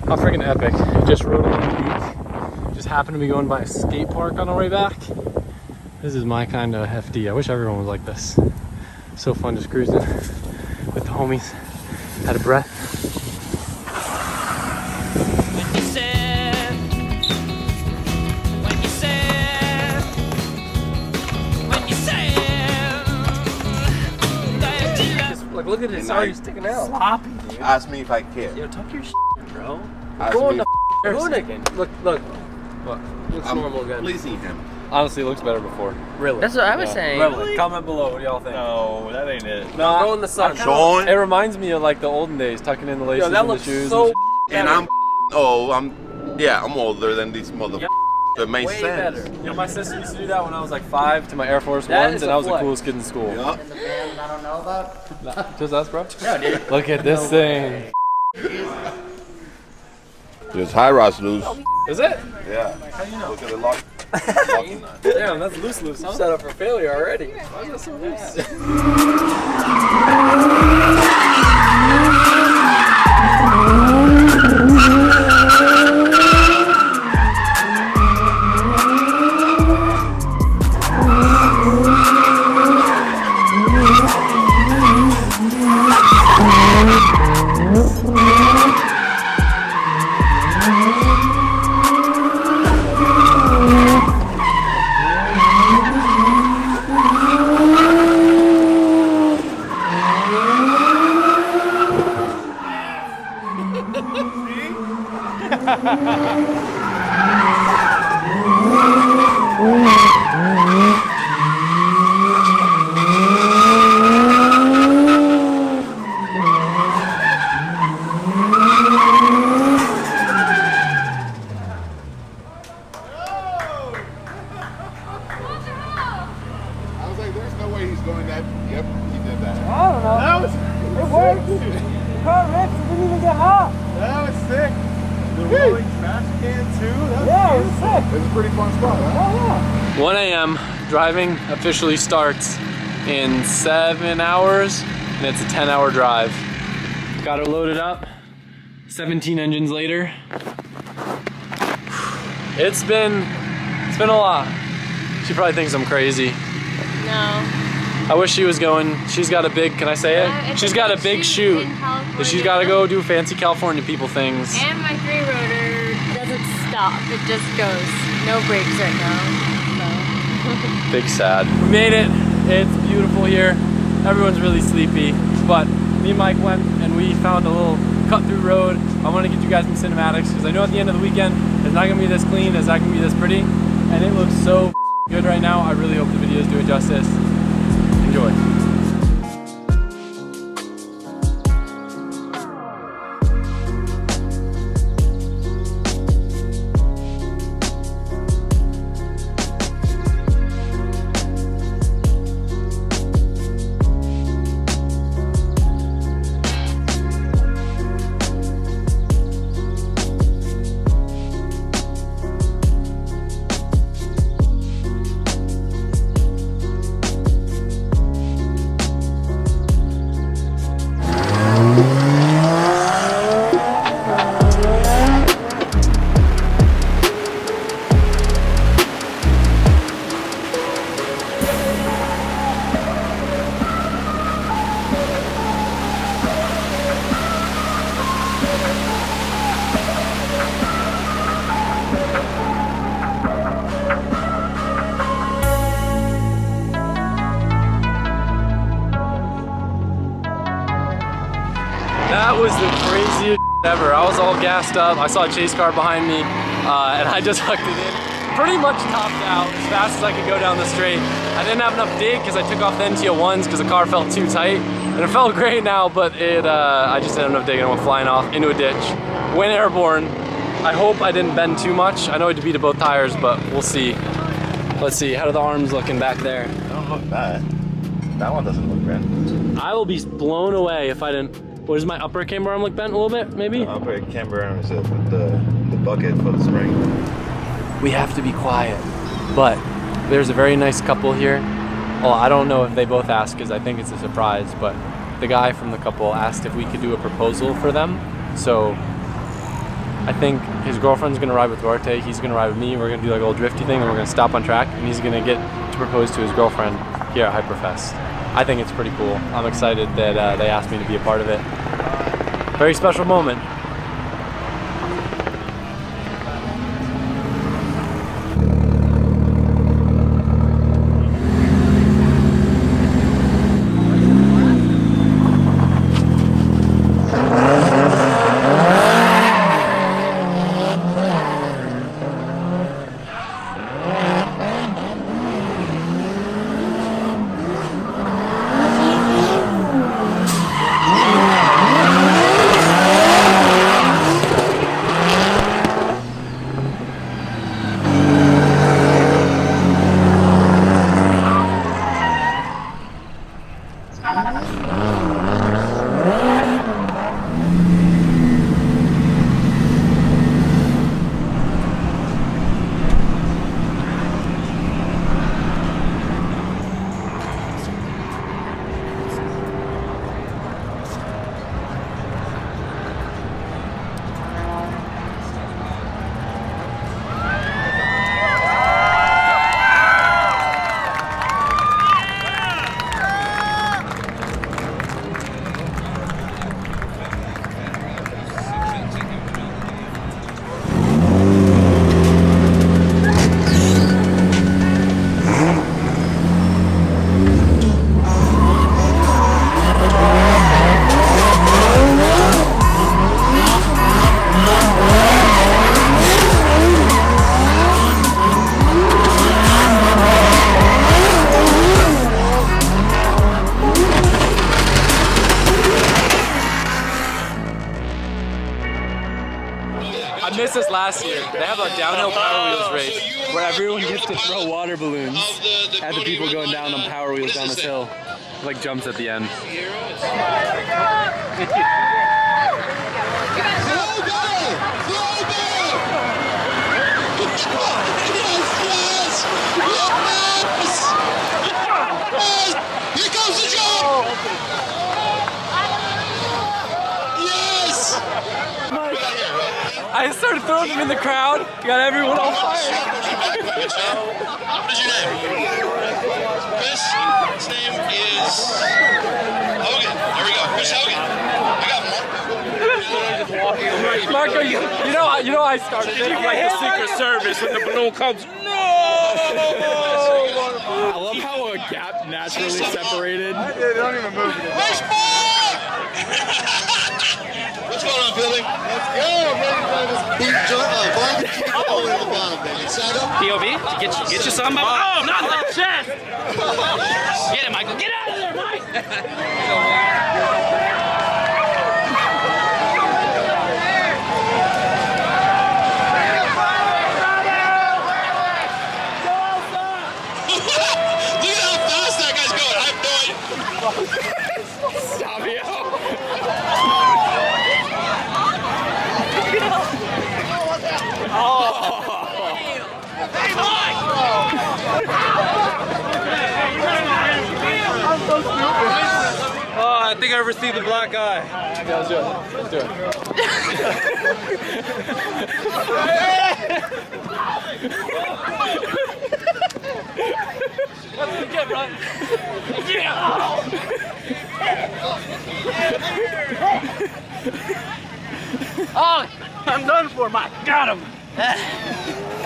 [SPEAKER 1] How freaking epic. Just rode on the beach. Just happened to be going by a skate park on our way back. This is my kind of FD. I wish everyone was like this. So fun just cruising with the homies. Out of breath. Like, look at this. Sorry, sticking out. Sloppy, dude.
[SPEAKER 6] Ask me if I care.
[SPEAKER 1] Yo, tuck your shit, bro.
[SPEAKER 6] Ask
[SPEAKER 1] Going
[SPEAKER 6] me
[SPEAKER 1] to Hoonigan. Look. What? Looks normal again.
[SPEAKER 6] pleasing him.
[SPEAKER 1] Honestly, it looks better before. Really?
[SPEAKER 14] That's what I was saying.
[SPEAKER 1] Really? Comment below. What do y'all think?
[SPEAKER 13] No, that ain't it.
[SPEAKER 1] No,
[SPEAKER 14] Go in the sun.
[SPEAKER 6] Sean.
[SPEAKER 1] It reminds me of like the olden days, tucking in the laces
[SPEAKER 14] that
[SPEAKER 1] in the
[SPEAKER 14] looks
[SPEAKER 1] shoes.
[SPEAKER 14] so
[SPEAKER 6] And I'm older than these motherfuckers. It makes
[SPEAKER 1] Way
[SPEAKER 6] sense.
[SPEAKER 1] better. You know, my sister used to do that when I was like 5 to my Air Force
[SPEAKER 14] That
[SPEAKER 1] Ones,
[SPEAKER 14] is
[SPEAKER 1] and
[SPEAKER 14] a
[SPEAKER 1] I was the
[SPEAKER 14] flex.
[SPEAKER 1] coolest kid in school.
[SPEAKER 6] Yup.
[SPEAKER 12] The band I don't know about.
[SPEAKER 1] Just us, bro?
[SPEAKER 14] Yeah, dude.
[SPEAKER 1] Look at this thing.
[SPEAKER 6] There's high rods loose.
[SPEAKER 1] Is it?
[SPEAKER 6] Yeah.
[SPEAKER 1] How do you know?
[SPEAKER 6] Look at the lock.
[SPEAKER 1] Damn, that's loose, huh?
[SPEAKER 14] Set up for failure already.
[SPEAKER 1] Why is that so loose?
[SPEAKER 15] I was like, there's no way he's going that. Yep, he did that.
[SPEAKER 16] I don't know.
[SPEAKER 15] That was
[SPEAKER 16] It worked. The car ripped. It didn't even get hot.
[SPEAKER 15] That was sick. The rolling trash can too. That
[SPEAKER 16] Yeah, it was sick.
[SPEAKER 15] It was a pretty fun spot, huh?
[SPEAKER 16] Oh, yeah.
[SPEAKER 1] 1 a.m. Driving officially starts in 7 hours, and it's a 10-hour drive. Got her loaded up. 17 engines later. It's been a lot. She probably thinks I'm crazy.
[SPEAKER 8] No.
[SPEAKER 1] I wish she was going. She's got a big, can I say it? She's got a big shoot. That she's got to go do fancy California people things.
[SPEAKER 8] And my 3-rotor doesn't stop. It just goes. No brakes right now.
[SPEAKER 1] Big sad. We made it. It's beautiful here. Everyone's really sleepy, but me and Mike went and we found a little cut-through road. I want to get you guys some cinematics because I know at the end of the weekend it's not going to be this clean, it's not going to be this pretty, and it looks so good right now. I really hope the videos do it justice. Enjoy. That was the craziest ever. I was all gassed up. I saw a chase car behind me, and I just hooked it in. Pretty much topped out as fast as I could go down the straight. I didn't have enough dig because I took off the NT01s because the car felt too tight. And it felt great now, but I just didn't have enough dig and I went flying off into a ditch. Went airborne. I hope I didn't bend too much. I know I defeated both tires, but we'll see. Let's see, how are the arms looking back there?
[SPEAKER 15] They don't look bad. That one doesn't look bad.
[SPEAKER 1] I will be blown away if I didn't. What does my upper camber arm look bent a little bit, maybe?
[SPEAKER 15] The upper camber arm is the bucket for the spring.
[SPEAKER 1] We have to be quiet, but there's a very nice couple here. Well, I don't know if they both asked because I think it's a surprise, but the guy from the couple asked if we could do a proposal for them. So I think his girlfriend's gonna ride with Duarte, he's gonna ride with me, we're gonna do like a little drifty thing, and we're gonna stop on track, and he's gonna get to propose to his girlfriend here at Hyperfest. I think it's pretty cool. I'm excited that they asked me to be a part of it. Very special moment. missed this last year. They have a downhill Power Wheels race where everyone gets to throw water balloons at the people going down on Power Wheels down this hill. Like jumps at the end.
[SPEAKER 17] Here comes the jump! Yes!
[SPEAKER 1] I started throwing them in the crowd, got everyone all fired.
[SPEAKER 17] What is your name? Chris? His name is Hogan. There we go. Chris Hogan. I got
[SPEAKER 1] Marco, you know I started it.
[SPEAKER 15] Like the Secret Service when the balloon comes.
[SPEAKER 1] I love how a gap naturally separated.
[SPEAKER 13] They don't even move.
[SPEAKER 17] Where's Mark? What's going on, Billy? Let's go. I'm ready to try this beef barbecue all the way to the bottom, baby. Side up.
[SPEAKER 3] POV, get you some. Oh, not the chest! Get it, Michael. Get out of there, Mike!
[SPEAKER 17] Look at how fast that guy's going. I have no idea.
[SPEAKER 1] Stop it.
[SPEAKER 17] Hey, Mike!
[SPEAKER 13] I'm so stupid.
[SPEAKER 15] Oh, I think I received the black eye.
[SPEAKER 1] Yeah, let's do it. Let's do it.
[SPEAKER 15] That's what you get, bro. Yeah!
[SPEAKER 3] Oh, I'm done for, Mike. Got him. I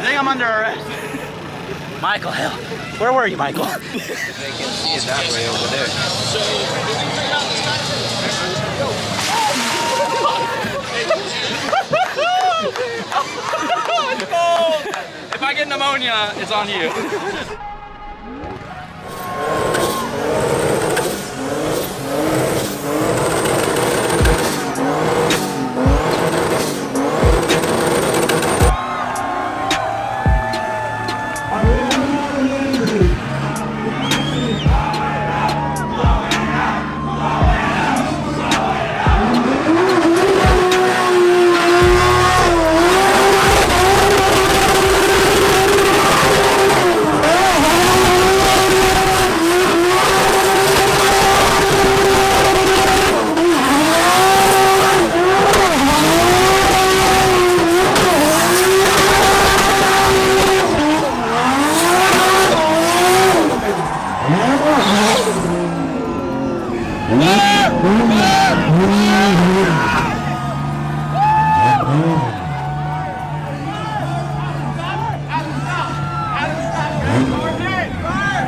[SPEAKER 3] think I'm under arrest. Michael, hell. Where were you, Michael?
[SPEAKER 14] They can see it that way over there.
[SPEAKER 3] If I get pneumonia, it's on you.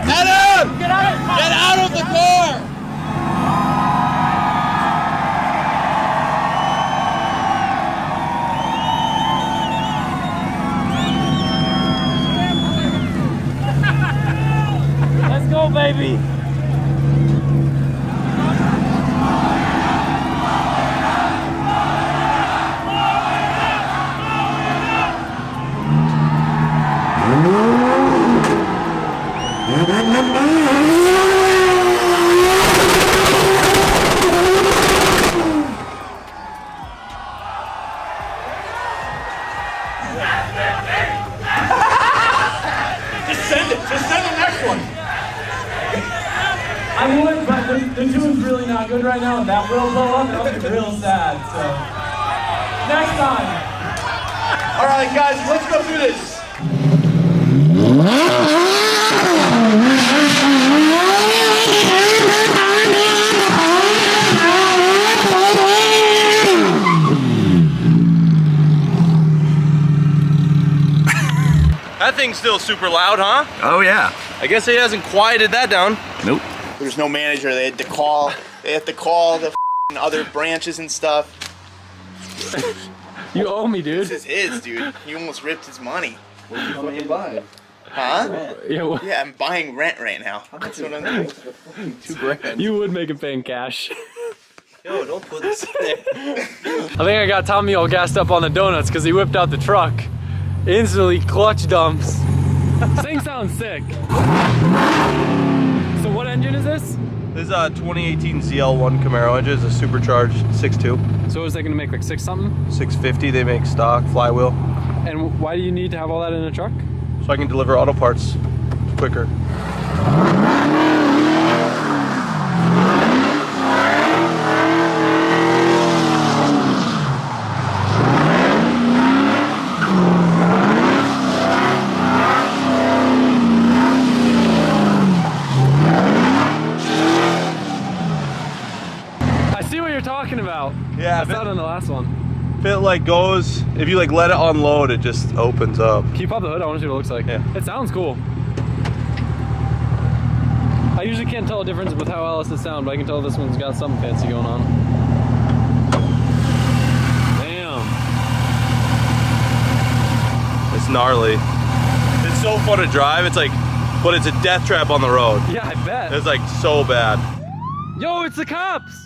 [SPEAKER 17] Adam! Get out of the car!
[SPEAKER 15] Let's go, baby.
[SPEAKER 17] Just send it. Just send the next one.
[SPEAKER 15] I would, but the tune's really not good right now, and that will blow up, and I'll be real sad, so. Next time.
[SPEAKER 17] All right, guys, let's go through this.
[SPEAKER 7] That thing's still super loud, huh?
[SPEAKER 5] Oh yeah.
[SPEAKER 7] I guess he hasn't quieted that down.
[SPEAKER 5] Nope.
[SPEAKER 13] There's no manager. They had to call. They have to call the other branches and stuff.
[SPEAKER 1] You owe me, dude.
[SPEAKER 13] This is his, dude. He almost ripped his money.
[SPEAKER 5] What are you fucking buying?
[SPEAKER 13] Huh?
[SPEAKER 1] Yeah,
[SPEAKER 13] Yeah, I'm buying rent right now. That's what I'm doing.
[SPEAKER 5] $2 grand.
[SPEAKER 1] You would make it pay in cash.
[SPEAKER 7] Yo, don't put this in there.
[SPEAKER 1] I think I got Tommy all gassed up on the donuts because he whipped out the truck. Instantly clutch dumps. This thing sounds sick. So what engine is this?
[SPEAKER 7] This is a 2018 ZL1 Camaro engine. It's a supercharged 6.2.
[SPEAKER 1] So is that gonna make like 6 something?
[SPEAKER 7] 650, they make stock, flywheel.
[SPEAKER 1] And why do you need to have all that in a truck?
[SPEAKER 7] So I can deliver auto parts quicker.
[SPEAKER 1] Talking about.
[SPEAKER 7] Yeah,
[SPEAKER 1] I saw it on the last one.
[SPEAKER 7] If it like goes, if you like let it unload, it just opens up.
[SPEAKER 1] Can you pop the hood? I want to see what it looks like.
[SPEAKER 7] Yeah.
[SPEAKER 1] It sounds cool. I usually can't tell a difference with how else it sounds, but I can tell this one's got something fancy going on. Damn.
[SPEAKER 7] It's gnarly. It's so fun to drive. It's like, but it's a death trap on the road.
[SPEAKER 1] Yeah, I bet.
[SPEAKER 7] It's like so bad.
[SPEAKER 1] Yo, it's the cops.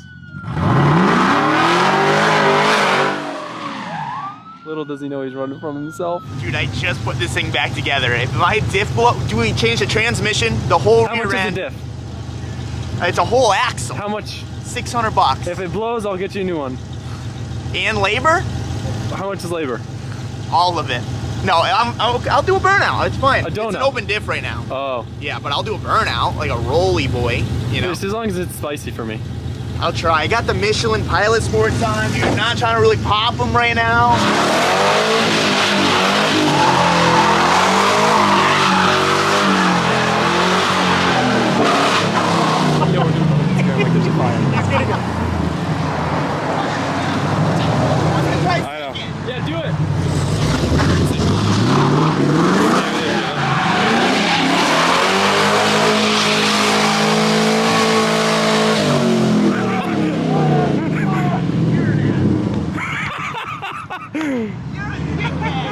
[SPEAKER 1] Little does he know he's running from himself.
[SPEAKER 5] Dude, I just put this thing back together. If my diff blow, do we change the transmission, the whole rear end?
[SPEAKER 1] How much is the diff?
[SPEAKER 5] It's a whole axle.
[SPEAKER 1] How much?
[SPEAKER 5] $600.
[SPEAKER 1] If it blows, I'll get you a new one.
[SPEAKER 5] And labor?
[SPEAKER 1] How much is labor?
[SPEAKER 5] All of it. No, I'll do a burnout. It's fine.
[SPEAKER 1] A donut.
[SPEAKER 5] It's an open diff right now.
[SPEAKER 1] Oh.
[SPEAKER 5] Yeah, but I'll do a burnout, like a rolly boy, you know.
[SPEAKER 1] Just as long as it's spicy for me.
[SPEAKER 5] I'll try. I got the Michelin Pilot Sports on, dude. I'm not trying to really pop them right now. He's gonna go.
[SPEAKER 1] I know. Yeah, do it.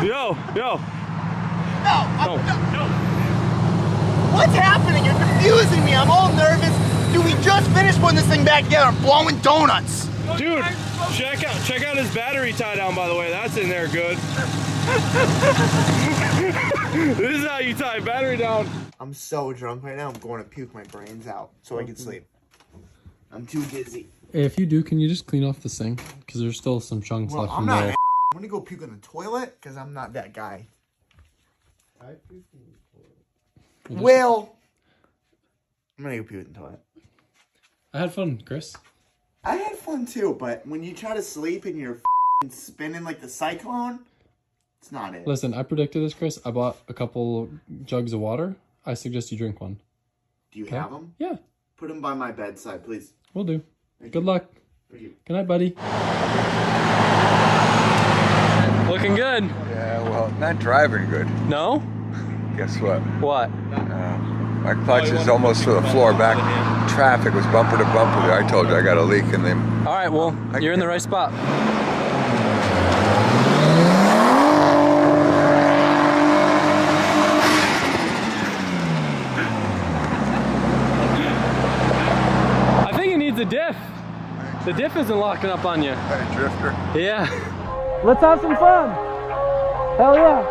[SPEAKER 1] Yo.
[SPEAKER 5] No. What's happening? You're confusing me. I'm all nervous. Dude, we just finished putting this thing back together. I'm blowing donuts.
[SPEAKER 7] Dude, check out his battery tie down, by the way. That's in there good. This is how you tie battery down.
[SPEAKER 5] I'm so drunk right now. I'm going to puke my brains out so I can sleep. I'm too dizzy.
[SPEAKER 1] Hey, if you do, can you just clean off the sink? Because there's still some chunks left from there.
[SPEAKER 5] I'm gonna go puke in the toilet because I'm not that guy. Well, I'm gonna go puke in the toilet.
[SPEAKER 1] I had fun, Chris.
[SPEAKER 5] I had fun too, but when you try to sleep and you're spinning like the cyclone, it's not it.
[SPEAKER 1] Listen, I predicted this, Chris. I bought a couple jugs of water. I suggest you drink one.
[SPEAKER 5] Do you have them?
[SPEAKER 1] Yeah.
[SPEAKER 5] Put them by my bedside, please.
[SPEAKER 1] Will do. Good luck.
[SPEAKER 5] Thank you.
[SPEAKER 1] Good night, buddy. Looking good.
[SPEAKER 18] Yeah, well, not driving good.
[SPEAKER 1] No?
[SPEAKER 18] Guess what?
[SPEAKER 1] What?
[SPEAKER 18] My clutch is almost to the floor. Back traffic was bumper to bumper. I told you I got a leak in them.
[SPEAKER 1] All right, well, you're in the right spot. I think it needs a diff. The diff isn't locking up on you.
[SPEAKER 18] A drifter?
[SPEAKER 1] Yeah.
[SPEAKER 16] Let's have some fun. Hell yeah.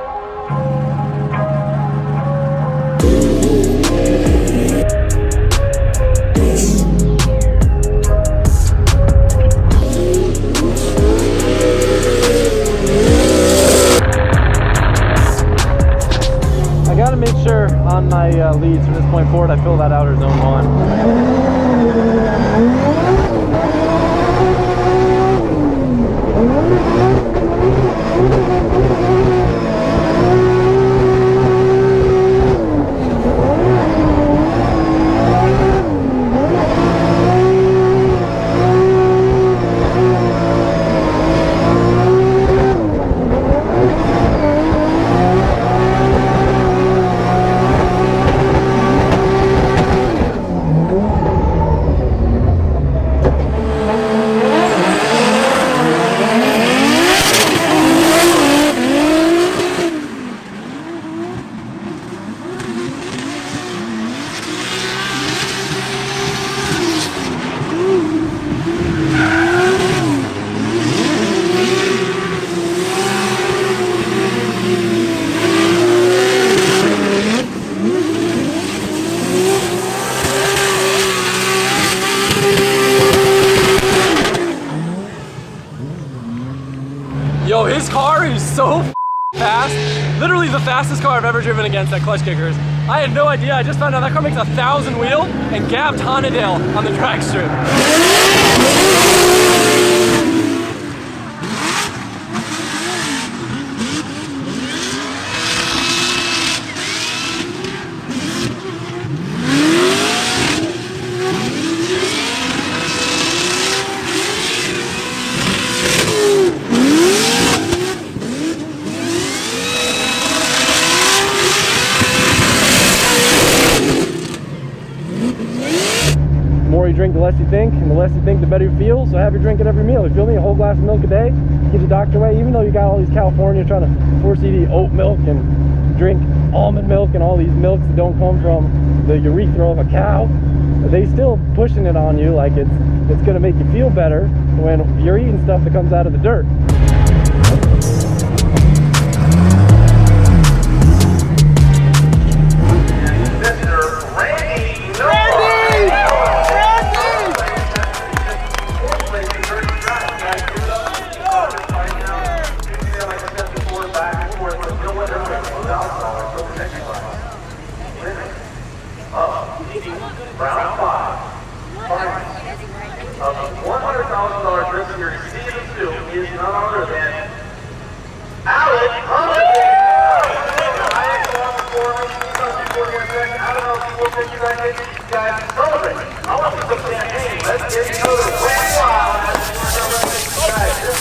[SPEAKER 1] I gotta make sure on my leads from this point forward I fill that outer zone one. Yo, his car is so fast. Literally the fastest car I've ever driven against at Clutch Kickers. I had no idea. I just found out that car makes 1,000 wheel and gapped Honadale on the drag strip. The more you drink, the less you think, and the less you think, the better you feel. So have your drink at every meal. You feel me? A whole glass of milk a day keeps the doctor away. Even though you got all these California trying to force you to eat oat milk and drink almond milk and all these milks that don't come from the urethra of a cow, they still pushing it on you like it's gonna make you feel better when you're eating stuff that comes out of the dirt.
[SPEAKER 17] Round 5. $100,000 trip here season 2 is none other than Alex Honadale. Guys, celebrate. I want some champagne. Let's get another grand wild. Guys, this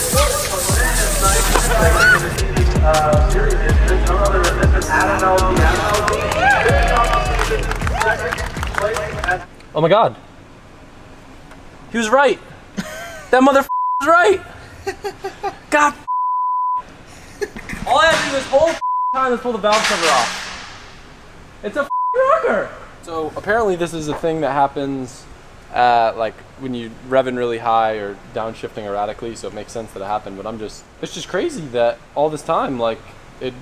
[SPEAKER 17] series is none other than Mr. Adam
[SPEAKER 1] Oh my God. He was right. That motherfucker was right. God. All I had to do this whole time is pull the valve cover off. It's a rocker. So apparently this is a thing that happens like when you revving really high or downshifting erratically, so it makes sense that it happened, but it's just crazy that all this time, like, it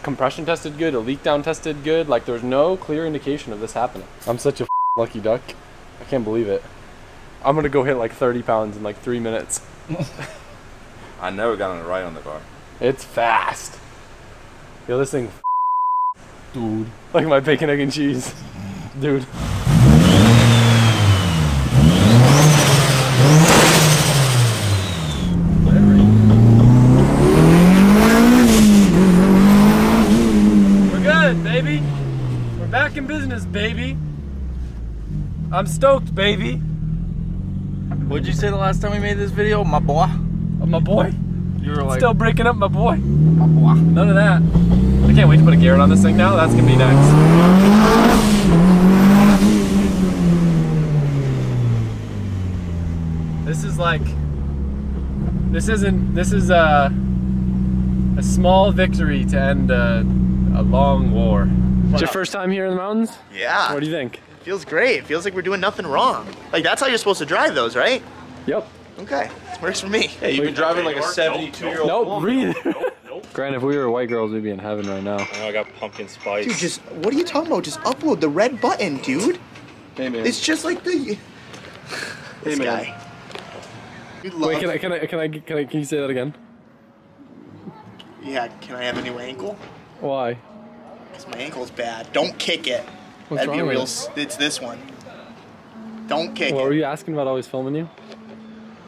[SPEAKER 1] compression tested good, it leak down tested good, like there's no clear indication of this happening. I'm such a lucky duck. I can't believe it. I'm gonna go hit like 30 pounds in like 3 minutes.
[SPEAKER 9] I never got on the right on the car.
[SPEAKER 1] It's fast. Yo, this thing, dude. Like my bacon, egg, and cheese, dude. We're good, baby. We're back in business, baby. I'm stoked, baby.
[SPEAKER 9] What'd you say the last time we made this video? My boy?
[SPEAKER 1] My boy?
[SPEAKER 9] You were like...
[SPEAKER 1] Still breaking up, my boy.
[SPEAKER 9] My boy.
[SPEAKER 1] None of that. I can't wait to put a Garrett on this thing now. That's gonna be next. This is like... This is a small victory to end a long war. It's your first time here in the mountains?
[SPEAKER 5] Yeah.
[SPEAKER 1] What do you think?
[SPEAKER 5] Feels great. It feels like we're doing nothing wrong. Like, that's how you're supposed to drive those, right?
[SPEAKER 1] Yep.
[SPEAKER 5] Okay. Works for me.
[SPEAKER 7] Hey, you've been driving like a 72-year-old
[SPEAKER 1] Nope,
[SPEAKER 7] woman.
[SPEAKER 1] breathe. Grant, if we were white girls, we'd be in heaven right now.
[SPEAKER 4] I got pumpkin spice.
[SPEAKER 5] Dude, just, what are you talking about? Just upload the red button, dude.
[SPEAKER 7] Hey, man.
[SPEAKER 5] It's just like the... This guy.
[SPEAKER 1] Wait, can you say that again?
[SPEAKER 5] Yeah, can I have a new ankle?
[SPEAKER 1] Why?
[SPEAKER 5] Because my ankle's bad. Don't kick it.
[SPEAKER 1] What's
[SPEAKER 5] That'd be a
[SPEAKER 1] wrong
[SPEAKER 5] real...
[SPEAKER 1] with
[SPEAKER 5] It's this one. Don't kick
[SPEAKER 1] What
[SPEAKER 5] it.
[SPEAKER 1] were you asking about always filming you?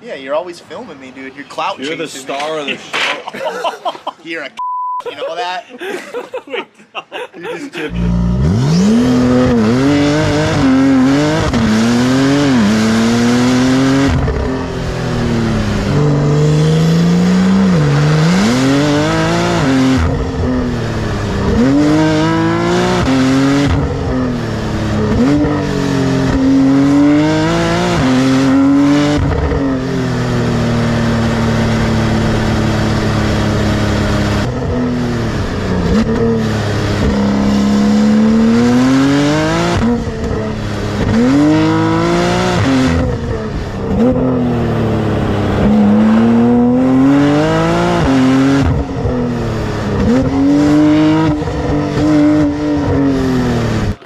[SPEAKER 5] Yeah, you're always filming me, dude. You're clout
[SPEAKER 7] You're the
[SPEAKER 5] chasing me.
[SPEAKER 7] star of the show.
[SPEAKER 5] You're a you know that?
[SPEAKER 7] You just tipped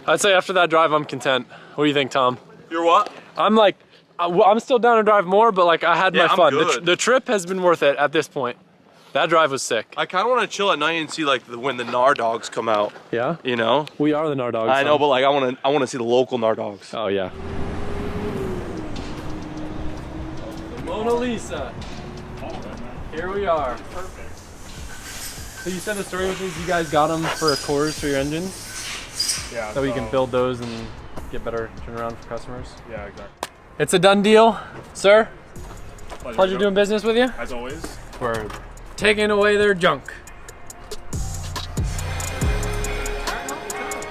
[SPEAKER 1] I'd say after that drive, I'm content. What do you think, Tom?
[SPEAKER 7] You're what?
[SPEAKER 1] I'm like, I'm still down to drive more, but like I had my
[SPEAKER 7] I'm
[SPEAKER 1] fun.
[SPEAKER 7] good.
[SPEAKER 1] The trip has been worth it at this point. That drive was sick.
[SPEAKER 7] I kind of want to chill at night and see like when the Gnar dogs come out.
[SPEAKER 1] Yeah?
[SPEAKER 7] You know?
[SPEAKER 1] We are the Gnar dogs.
[SPEAKER 7] I know, but like I want to see the local Gnar dogs.
[SPEAKER 1] Oh yeah. The Mona Lisa. Here we are. Perfect. So you said the story with these, you guys got them for cores for your engines?
[SPEAKER 19] Yeah.
[SPEAKER 1] So we can build those and get better turnaround for customers?
[SPEAKER 19] Yeah, exactly.
[SPEAKER 1] It's a done deal, sir. Pleasure doing business with you.
[SPEAKER 19] As always.
[SPEAKER 1] We're taking away their junk.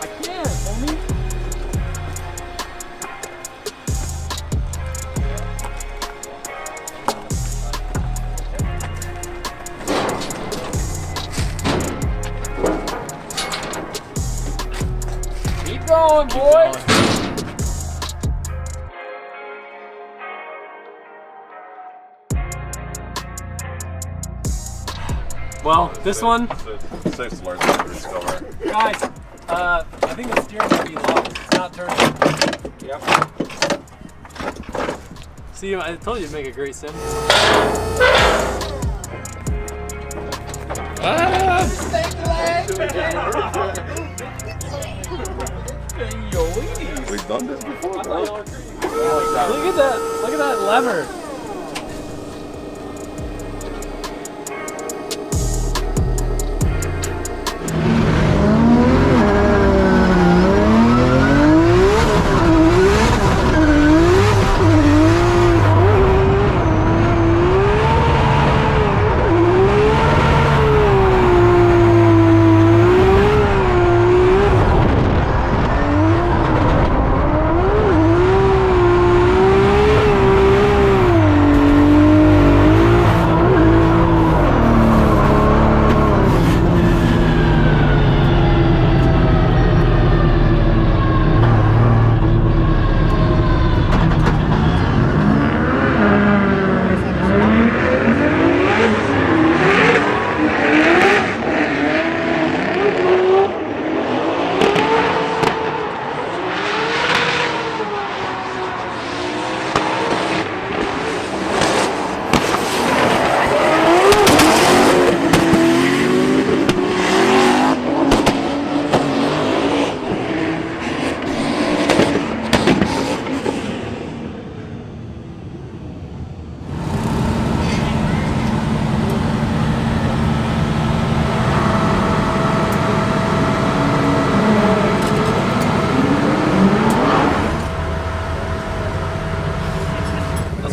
[SPEAKER 1] I can't, homie. Keep going, boy. Well, this one,
[SPEAKER 6] Six words to discover.
[SPEAKER 1] guys, I think the steering might be locked. It's not turning. Yep. See, I told you to make a great sim.
[SPEAKER 6] We've done this before, bro.
[SPEAKER 1] Look at that lever.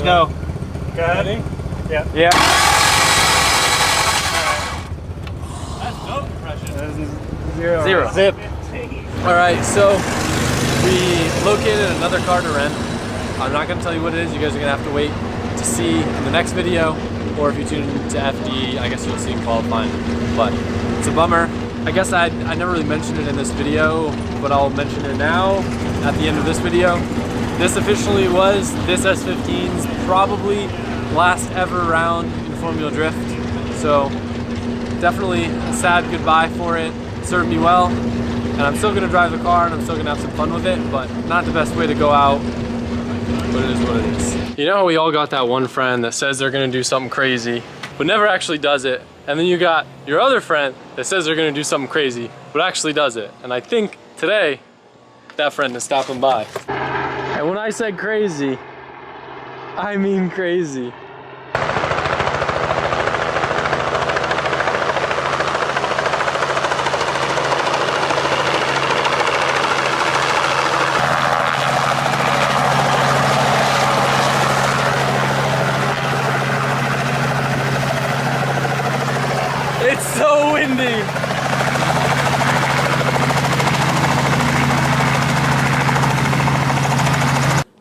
[SPEAKER 11] Go. Go ahead. Yeah.
[SPEAKER 1] Yeah.
[SPEAKER 11] That's no compression.
[SPEAKER 1] Zero. Zip. All right, so we located another car to rent. I'm not going to tell you what it is. You guys are going to have to wait to see in the next video, or if you tune into FD, I guess you'll see qualifying. But it's a bummer. I guess I never really mentioned it in this video, but I'll mention it now at the end of this video. This officially was this S15's probably last ever round in Formula Drift. So definitely a sad goodbye for it. It served me well, and I'm still gonna drive the car and I'm still gonna have some fun with it, but not the best way to go out, but it is what it is. You know how we all got that one friend that says they're gonna do something crazy, but never actually does it. And then you got your other friend that says they're gonna do something crazy, but actually does it. And I think today, that friend is stopping by. And when I said crazy, I mean crazy. It's so windy.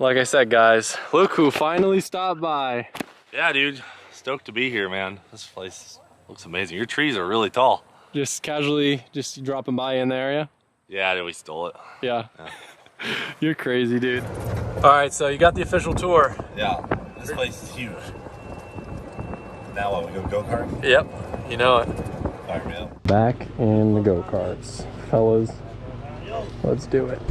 [SPEAKER 1] Like I said, guys, look who finally stopped by.
[SPEAKER 4] Yeah, dude. Stoked to be here, man. This place looks amazing. Your trees are really tall.
[SPEAKER 1] Just casually, just dropping by in the area?
[SPEAKER 4] Yeah, we stole it.
[SPEAKER 1] Yeah. You're crazy, dude. All right, so you got the official tour.
[SPEAKER 4] Yeah, this place is huge. Now what, we go go-kart?
[SPEAKER 1] Yep, you know it.
[SPEAKER 4] Fire me up.
[SPEAKER 1] Back in the go-karts. Fellas, let's do it.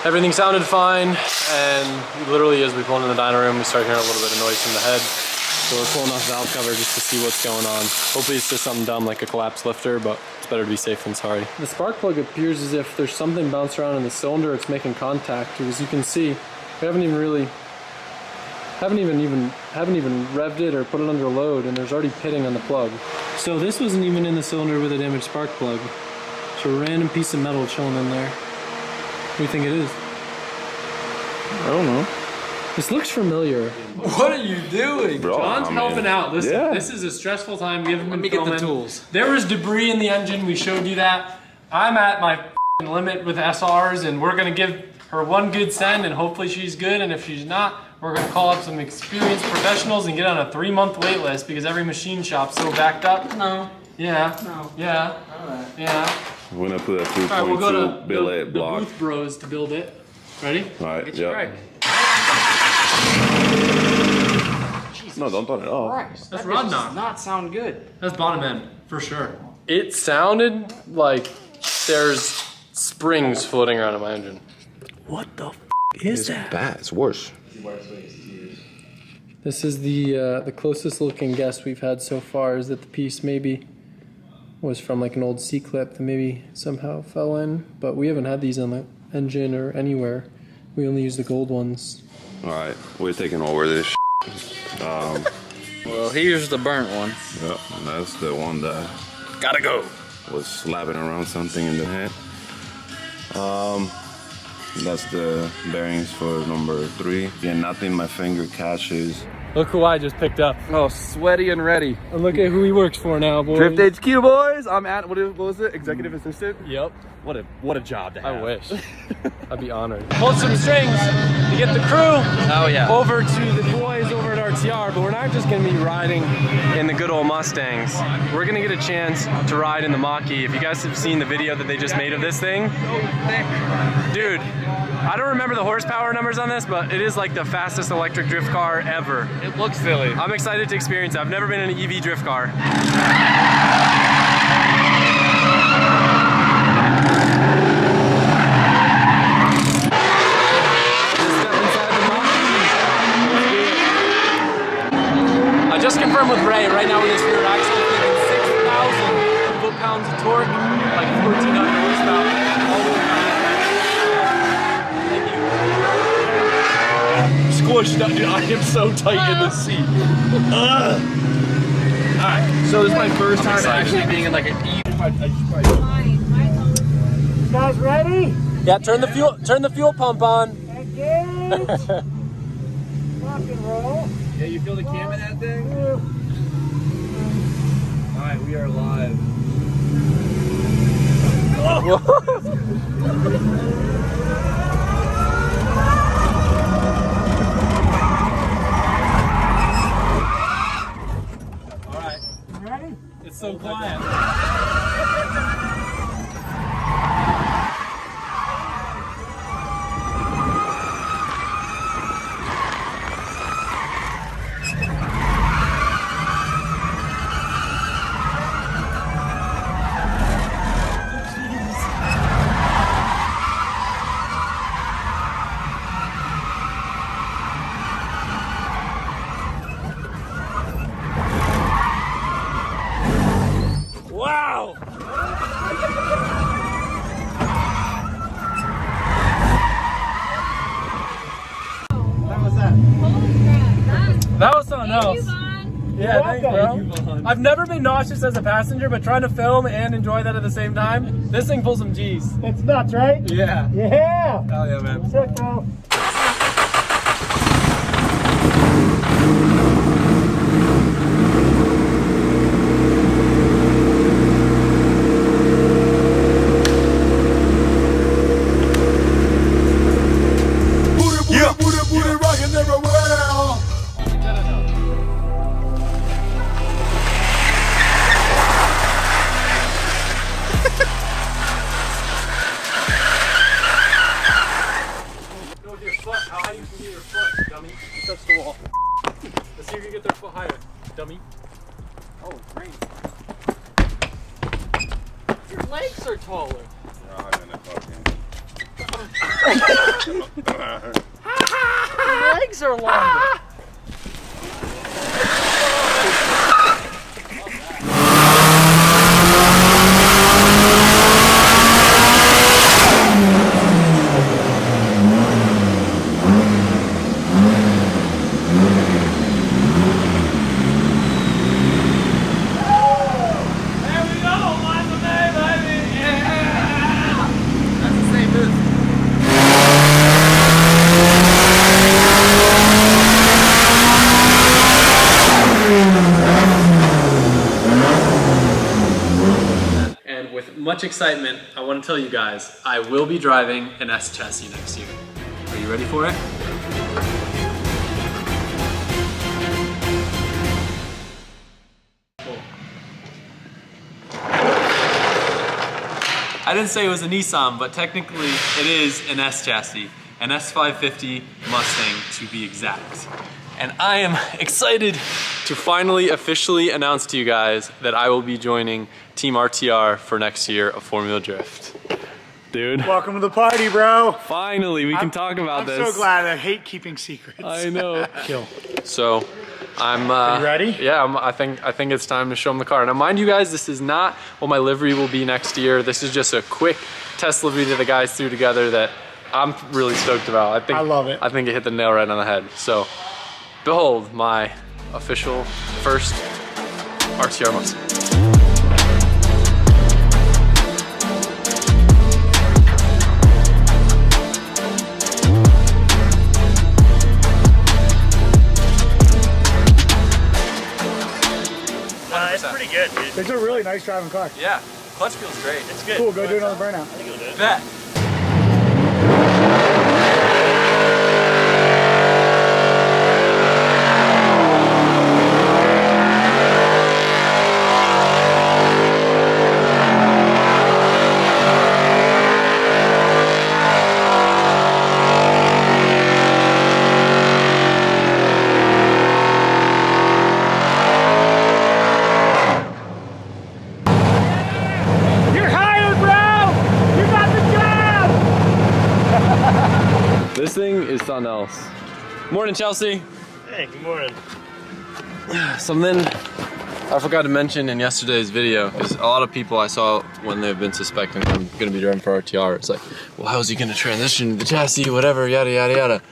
[SPEAKER 1] Everything sounded fine, and literally as we pulled in the dyno room, we started hearing a little bit of noise from the head. So we're pulling off valve cover just to see what's going on. Hopefully it's just something dumb like a collapsed lifter, but it's better to be safe than sorry. The spark plug appears as if there's something bounced around in the cylinder, it's making contact. As you can see, we haven't even revved it or put it under load, and there's already pitting on the plug. So this wasn't even in the cylinder with a damaged spark plug. It's a random piece of metal chilling in there. What do you think it is?
[SPEAKER 9] I don't know.
[SPEAKER 1] This looks familiar.
[SPEAKER 2] What are you doing?
[SPEAKER 1] Bro, John's helping out. Listen, this is a stressful time. We haven't been filming.
[SPEAKER 2] Get the tools.
[SPEAKER 1] There was debris in the engine. We showed you that. I'm at my limit with SRs, and we're gonna give her one good send, and hopefully she's good. And if she's not, we're gonna call up some experienced professionals and get on a 3-month wait list because every machine shop's so backed up.
[SPEAKER 12] No.
[SPEAKER 1] Yeah.
[SPEAKER 12] No.
[SPEAKER 1] Yeah.
[SPEAKER 12] Alright.
[SPEAKER 1] Yeah.
[SPEAKER 6] We're gonna put a
[SPEAKER 1] All right, we'll go
[SPEAKER 6] 2.2
[SPEAKER 1] to
[SPEAKER 6] billet
[SPEAKER 1] the
[SPEAKER 6] block.
[SPEAKER 1] Booth Bros to build it. Ready?
[SPEAKER 6] All right,
[SPEAKER 1] Get you right.
[SPEAKER 6] No, don't turn it off.
[SPEAKER 12] Christ,
[SPEAKER 1] That's
[SPEAKER 12] that
[SPEAKER 1] rod
[SPEAKER 12] does
[SPEAKER 1] knock.
[SPEAKER 12] not sound good.
[SPEAKER 1] That's bottom end, for sure. It sounded like there's springs floating around in my engine. What the is that?
[SPEAKER 6] Bad. It's worse.
[SPEAKER 1] This is the closest looking guess we've had so far, is that the piece maybe was from like an old C-clip that maybe somehow fell in, but we haven't had these on the engine or anywhere. We only use the gold ones.
[SPEAKER 6] All right, we're taking over this.
[SPEAKER 9] Well, here's the burnt one.
[SPEAKER 6] Yep, and that's the one that
[SPEAKER 9] Gotta go.
[SPEAKER 6] was slapping around something in the head. That's the bearings for number 3. Yeah, nothing my finger catches.
[SPEAKER 1] Look who I just picked up.
[SPEAKER 2] Oh, sweaty and ready.
[SPEAKER 1] And look at who he works for now, boys.
[SPEAKER 2] Drift HQ, boys. I'm at, what was it? Executive assistant?
[SPEAKER 1] Yep.
[SPEAKER 2] What a job to have.
[SPEAKER 1] I wish. I'd be honored. Pulled some strings to get the crew over to the boys over at RTR, but we're not just gonna be riding in the good old Mustangs. We're gonna get a chance to ride in the Mach-E. If you guys have seen the video that they just made of this thing, dude, I don't remember the horsepower numbers on this, but it is like the fastest electric drift car ever.
[SPEAKER 2] It looks silly.
[SPEAKER 1] I'm excited to experience it. I've never been in an EV drift car. I just confirmed with Ray, right now with this rear axle, it's making 6,000 foot-pounds of torque, like 1,400 horsepower, all the way around.
[SPEAKER 7] Squished up, dude. I am so tight in the seat. Alright, so this is my first time actually being in like an E.
[SPEAKER 16] You guys ready?
[SPEAKER 1] Yeah, turn the fuel pump on.
[SPEAKER 16] Engage. Rock and roll.
[SPEAKER 2] Yeah, you feel the cam in that thing? Alright, we are live.
[SPEAKER 1] Alright.
[SPEAKER 16] Ready?
[SPEAKER 1] It's so quiet. Wow! That was something else. Yeah, thanks, bro. I've never been nauseous as a passenger, but trying to film and enjoy that at the same time, this thing pulls some G's.
[SPEAKER 16] It's nuts, right?
[SPEAKER 1] Yeah.
[SPEAKER 16] Yeah.
[SPEAKER 1] Hell yeah, man.
[SPEAKER 16] Sick, bro.
[SPEAKER 1] Let's see if you can get their foot higher, dummy. Oh, great. Your legs are taller.
[SPEAKER 6] They're higher than the fucking.
[SPEAKER 11] legs are longer.
[SPEAKER 1] And with much excitement, I want to tell you guys, I will be driving an S chassis next year. Are you ready for it? I didn't say it was a Nissan, but technically it is an S chassis, an S550 Mustang to be exact. And I am excited to finally officially announce to you guys that I will be joining Team RTR for next year of Formula Drift. Dude.
[SPEAKER 20] Welcome to the party, bro.
[SPEAKER 1] Finally, we can talk about this.
[SPEAKER 20] I'm so glad. I hate keeping secrets.
[SPEAKER 1] I know.
[SPEAKER 20] Kill.
[SPEAKER 1] So, I'm.
[SPEAKER 20] Are you ready?
[SPEAKER 1] Yeah, I think it's time to show them the car. Now, mind you guys, this is not what my livery will be next year. This is just a quick test livery that the guys threw together that I'm really stoked about. I love it. I think it hit the nail right on the head. So, behold my official first RTR Mustang.
[SPEAKER 20] It's pretty good, dude. It's a really nice driving car.
[SPEAKER 1] Yeah, clutch feels great.
[SPEAKER 20] It's good. Cool, go do another burnout. I think we'll do it.
[SPEAKER 1] Bet. This thing is something else. Morning, Chelsea.
[SPEAKER 21] Hey, good morning.
[SPEAKER 1] Something I forgot to mention in yesterday's video is a lot of people I saw when they've been suspecting I'm gonna be driving for RTR. It's like, well, how is he gonna transition to the chassis, whatever, yada, yada, yada.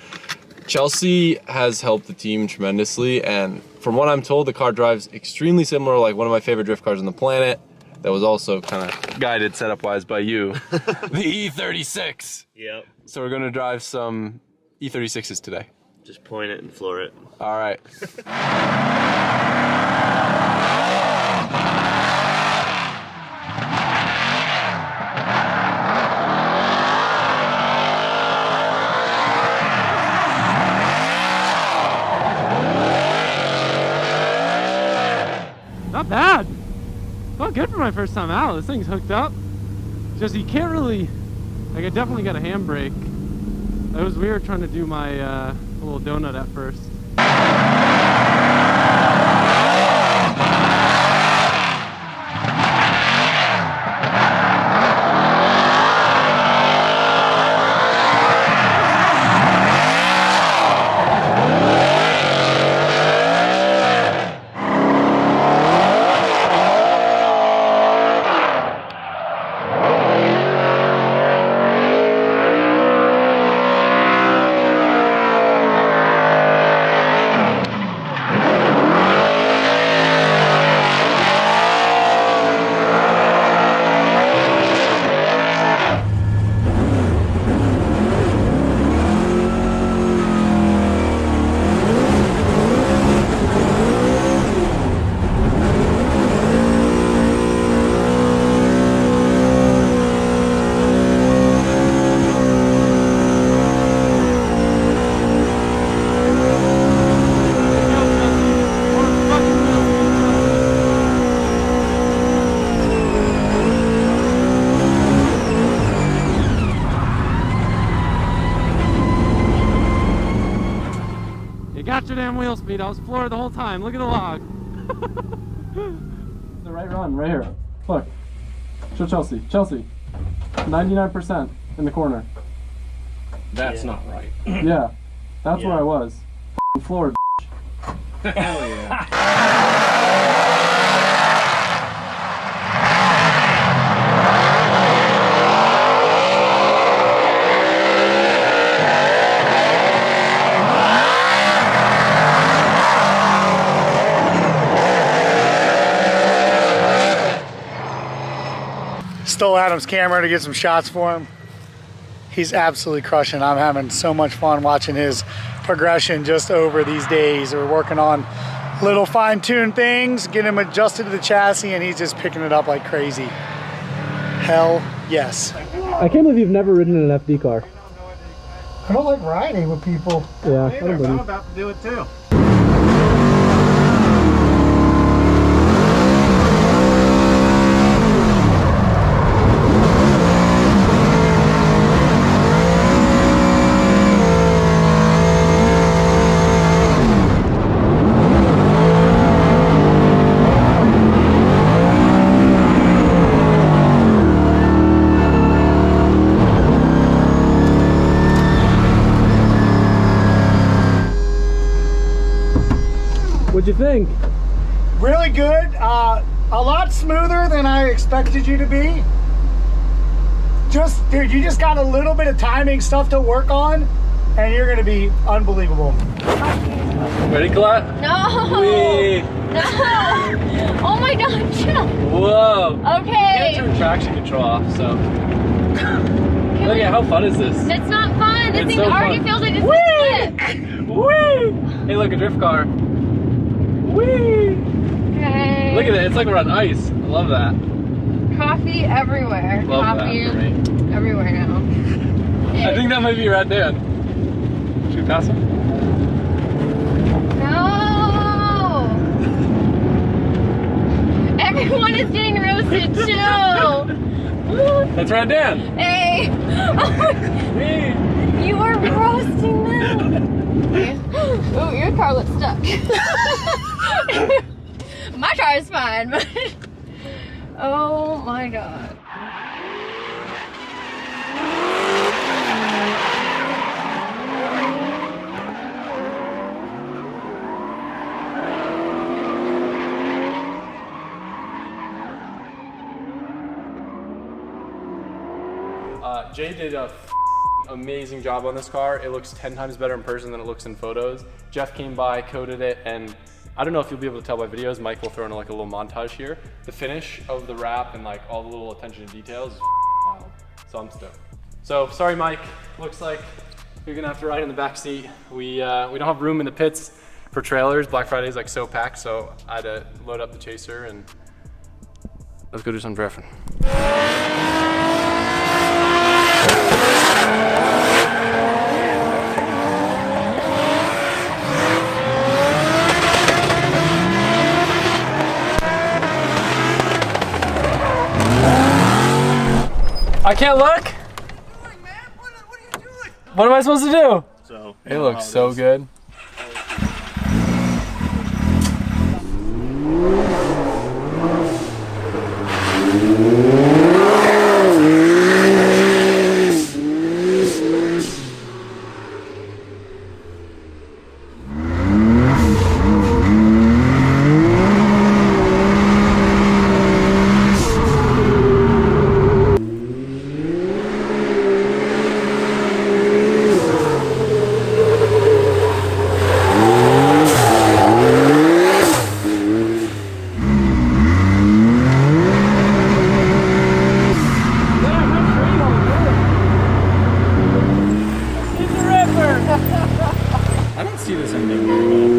[SPEAKER 1] Chelsea has helped the team tremendously, and from what I'm told, the car drives extremely similar, like one of my favorite drift cars on the planet. That was also kind of guided setup-wise by you. The E36.
[SPEAKER 21] Yep.
[SPEAKER 1] So we're gonna drive some E36s today.
[SPEAKER 21] Just point it and floor it.
[SPEAKER 1] All right.
[SPEAKER 15] Not bad. Felt good for my first time out. This thing's hooked up. Just you can't really, like I definitely got a handbrake. It was weird trying to do my little donut at first. Got your damn wheel speed. I was floored the whole time. Look at the log. The right run, right here. Look. Show Chelsea. Chelsea. 99% in the corner.
[SPEAKER 1] That's not right.
[SPEAKER 15] Yeah, that's where I was. Florida.
[SPEAKER 1] Hell yeah.
[SPEAKER 20] Stole Adam's camera to get some shots for him. He's absolutely crushing. I'm having so much fun watching his progression just over these days. We're working on little fine-tuned things, getting him adjusted to the chassis, and he's just picking it up like crazy. Hell yes.
[SPEAKER 15] I can't believe you've never ridden in an FD car.
[SPEAKER 20] I don't like riding with people.
[SPEAKER 15] Yeah, I don't believe
[SPEAKER 20] I'm
[SPEAKER 15] you.
[SPEAKER 20] about to do it too.
[SPEAKER 15] What'd you think?
[SPEAKER 20] Really good. A lot smoother than I expected you to be. Dude, you just got a little bit of timing stuff to work on, and you're gonna be unbelievable.
[SPEAKER 1] Ready, Colette?
[SPEAKER 8] No.
[SPEAKER 1] Wee.
[SPEAKER 8] No. Oh my God, chill.
[SPEAKER 1] Whoa.
[SPEAKER 8] Okay.
[SPEAKER 1] You can't turn traction control off, so. Look at how fun is this?
[SPEAKER 8] That's not fun. This
[SPEAKER 1] It's
[SPEAKER 8] thing
[SPEAKER 1] so
[SPEAKER 8] already
[SPEAKER 1] fun.
[SPEAKER 8] feels like it's a flip.
[SPEAKER 1] Whee! Hey, look, a drift car. Whee!
[SPEAKER 8] Okay.
[SPEAKER 1] Look at it, it's like we're on ice. I love that.
[SPEAKER 8] Coffee everywhere.
[SPEAKER 1] Love
[SPEAKER 8] Coffee
[SPEAKER 1] that for me.
[SPEAKER 8] everywhere now.
[SPEAKER 1] I think that might be Rat Dan. Should we pass him?
[SPEAKER 8] No! Everyone is getting roasted, chill!
[SPEAKER 1] That's Rat Dan.
[SPEAKER 8] Hey! You are roasting them! Oh, your car looks stuck. My car is fine, but... Oh my God.
[SPEAKER 1] Jay did a amazing job on this car. It looks 10 times better in person than it looks in photos. Jeff came by, coded it, and I don't know if you'll be able to tell by videos. Mike will throw in like a little montage here. The finish of the wrap and like all the little attention to details is wild. So I'm stoked. So sorry, Mike. Looks like you're gonna have to ride in the back seat. We don't have room in the pits for trailers. Black Friday is like so packed, so I had to load up the Chaser and let's go do some drifting. I can't look? What am I supposed to do?
[SPEAKER 21] So
[SPEAKER 1] it looks so good.
[SPEAKER 2] I don't see this ending very well.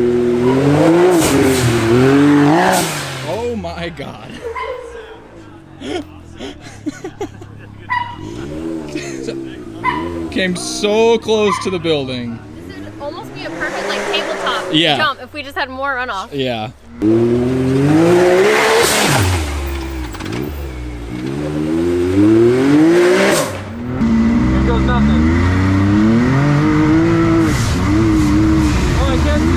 [SPEAKER 2] Oh my God. Came so close to the building.
[SPEAKER 8] This would almost be a perfect like tabletop jump if we just had more runoff.
[SPEAKER 2] Yeah.
[SPEAKER 1] Here goes nothing. Oh, I can't see.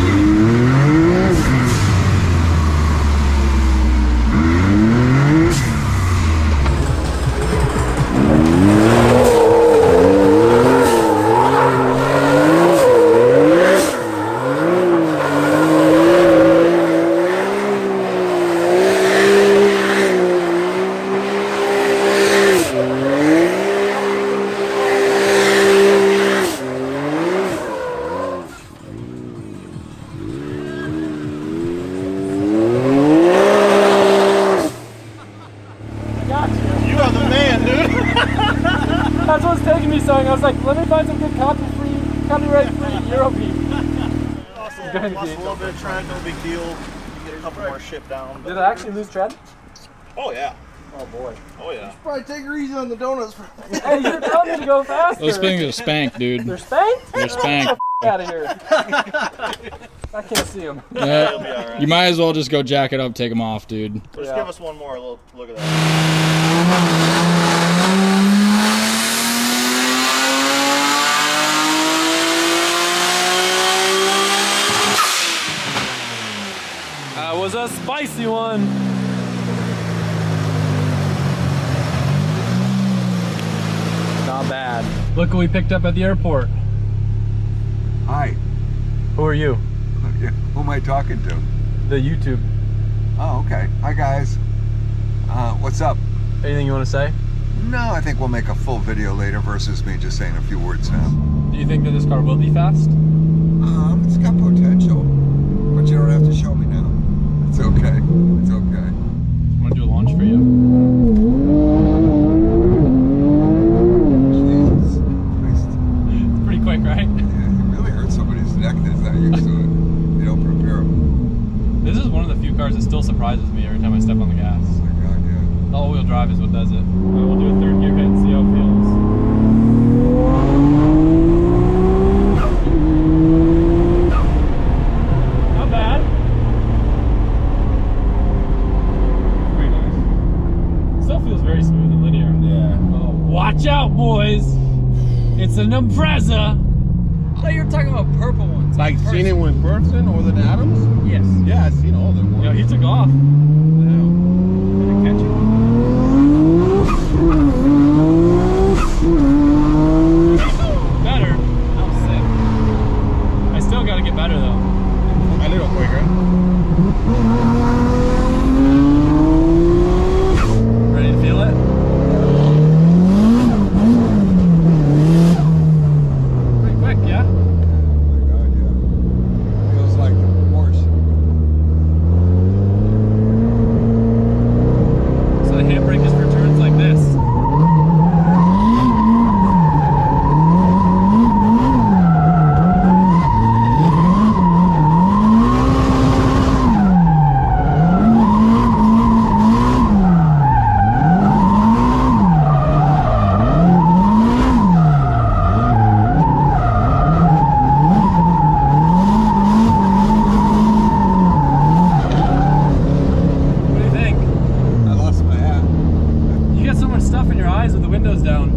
[SPEAKER 15] That's what's taking me so long. I was like, let me find some good copyright-free Eurobeat.
[SPEAKER 7] Lost a little bit of tread, no big deal. You get a couple more shipped down.
[SPEAKER 15] Did I actually lose tread?
[SPEAKER 7] Oh yeah.
[SPEAKER 15] Oh boy.
[SPEAKER 7] Oh yeah.
[SPEAKER 13] Probably take her easy on the donuts.
[SPEAKER 15] Hey, you're telling me to go faster.
[SPEAKER 9] Those things are spanked, dude.
[SPEAKER 15] They're spanked?
[SPEAKER 9] They're spanked.
[SPEAKER 15] Get the f*** out of here. I can't see them.
[SPEAKER 7] It'll be alright.
[SPEAKER 9] You might as well just go jack it up, take them off, dude.
[SPEAKER 7] Just give us one more look at that.
[SPEAKER 1] That was a spicy one. Not bad. Look what we picked up at the airport.
[SPEAKER 18] Hi.
[SPEAKER 1] Who are you?
[SPEAKER 18] Who am I talking to?
[SPEAKER 1] The YouTube.
[SPEAKER 18] Oh, okay. Hi, guys. What's up?
[SPEAKER 1] Anything you want to say?
[SPEAKER 18] No, I think we'll make a full video later versus me just saying a few words now.
[SPEAKER 1] Do you think that this car will be fast?
[SPEAKER 18] It's got potential, but you don't have to show me now. It's okay. It's okay.
[SPEAKER 1] I'm gonna do a launch for you.
[SPEAKER 18] Jesus Christ.
[SPEAKER 1] It's pretty quick, right?
[SPEAKER 18] Yeah, it really hurts somebody's neck that's not used to it. They don't prepare them.
[SPEAKER 1] This is one of the few cars that still surprises me every time I step on the gas.
[SPEAKER 18] Oh my God, yeah.
[SPEAKER 1] The all-wheel drive is what does it. We'll do a third gear hit and see how it feels. Not bad. Pretty nice. Still feels very smooth and linear.
[SPEAKER 7] Yeah.
[SPEAKER 1] Oh, watch out, boys! It's an Impreza.
[SPEAKER 9] I thought you were talking about purple ones.
[SPEAKER 13] Like seen it with Burton or the Adams?
[SPEAKER 1] Yes.
[SPEAKER 13] Yeah, I've seen all of them.
[SPEAKER 1] Yo, he took off.
[SPEAKER 13] Did I catch it?
[SPEAKER 1] Better. That was sick. I still gotta get better though.
[SPEAKER 13] A little quicker.
[SPEAKER 1] Ready to feel it? Pretty quick, yeah?
[SPEAKER 18] Oh my God, yeah. Feels like a Porsche.
[SPEAKER 1] So the handbrake is for turns like this. What do you think?
[SPEAKER 18] I lost my hat.
[SPEAKER 1] You got so much stuff in your eyes with the windows down.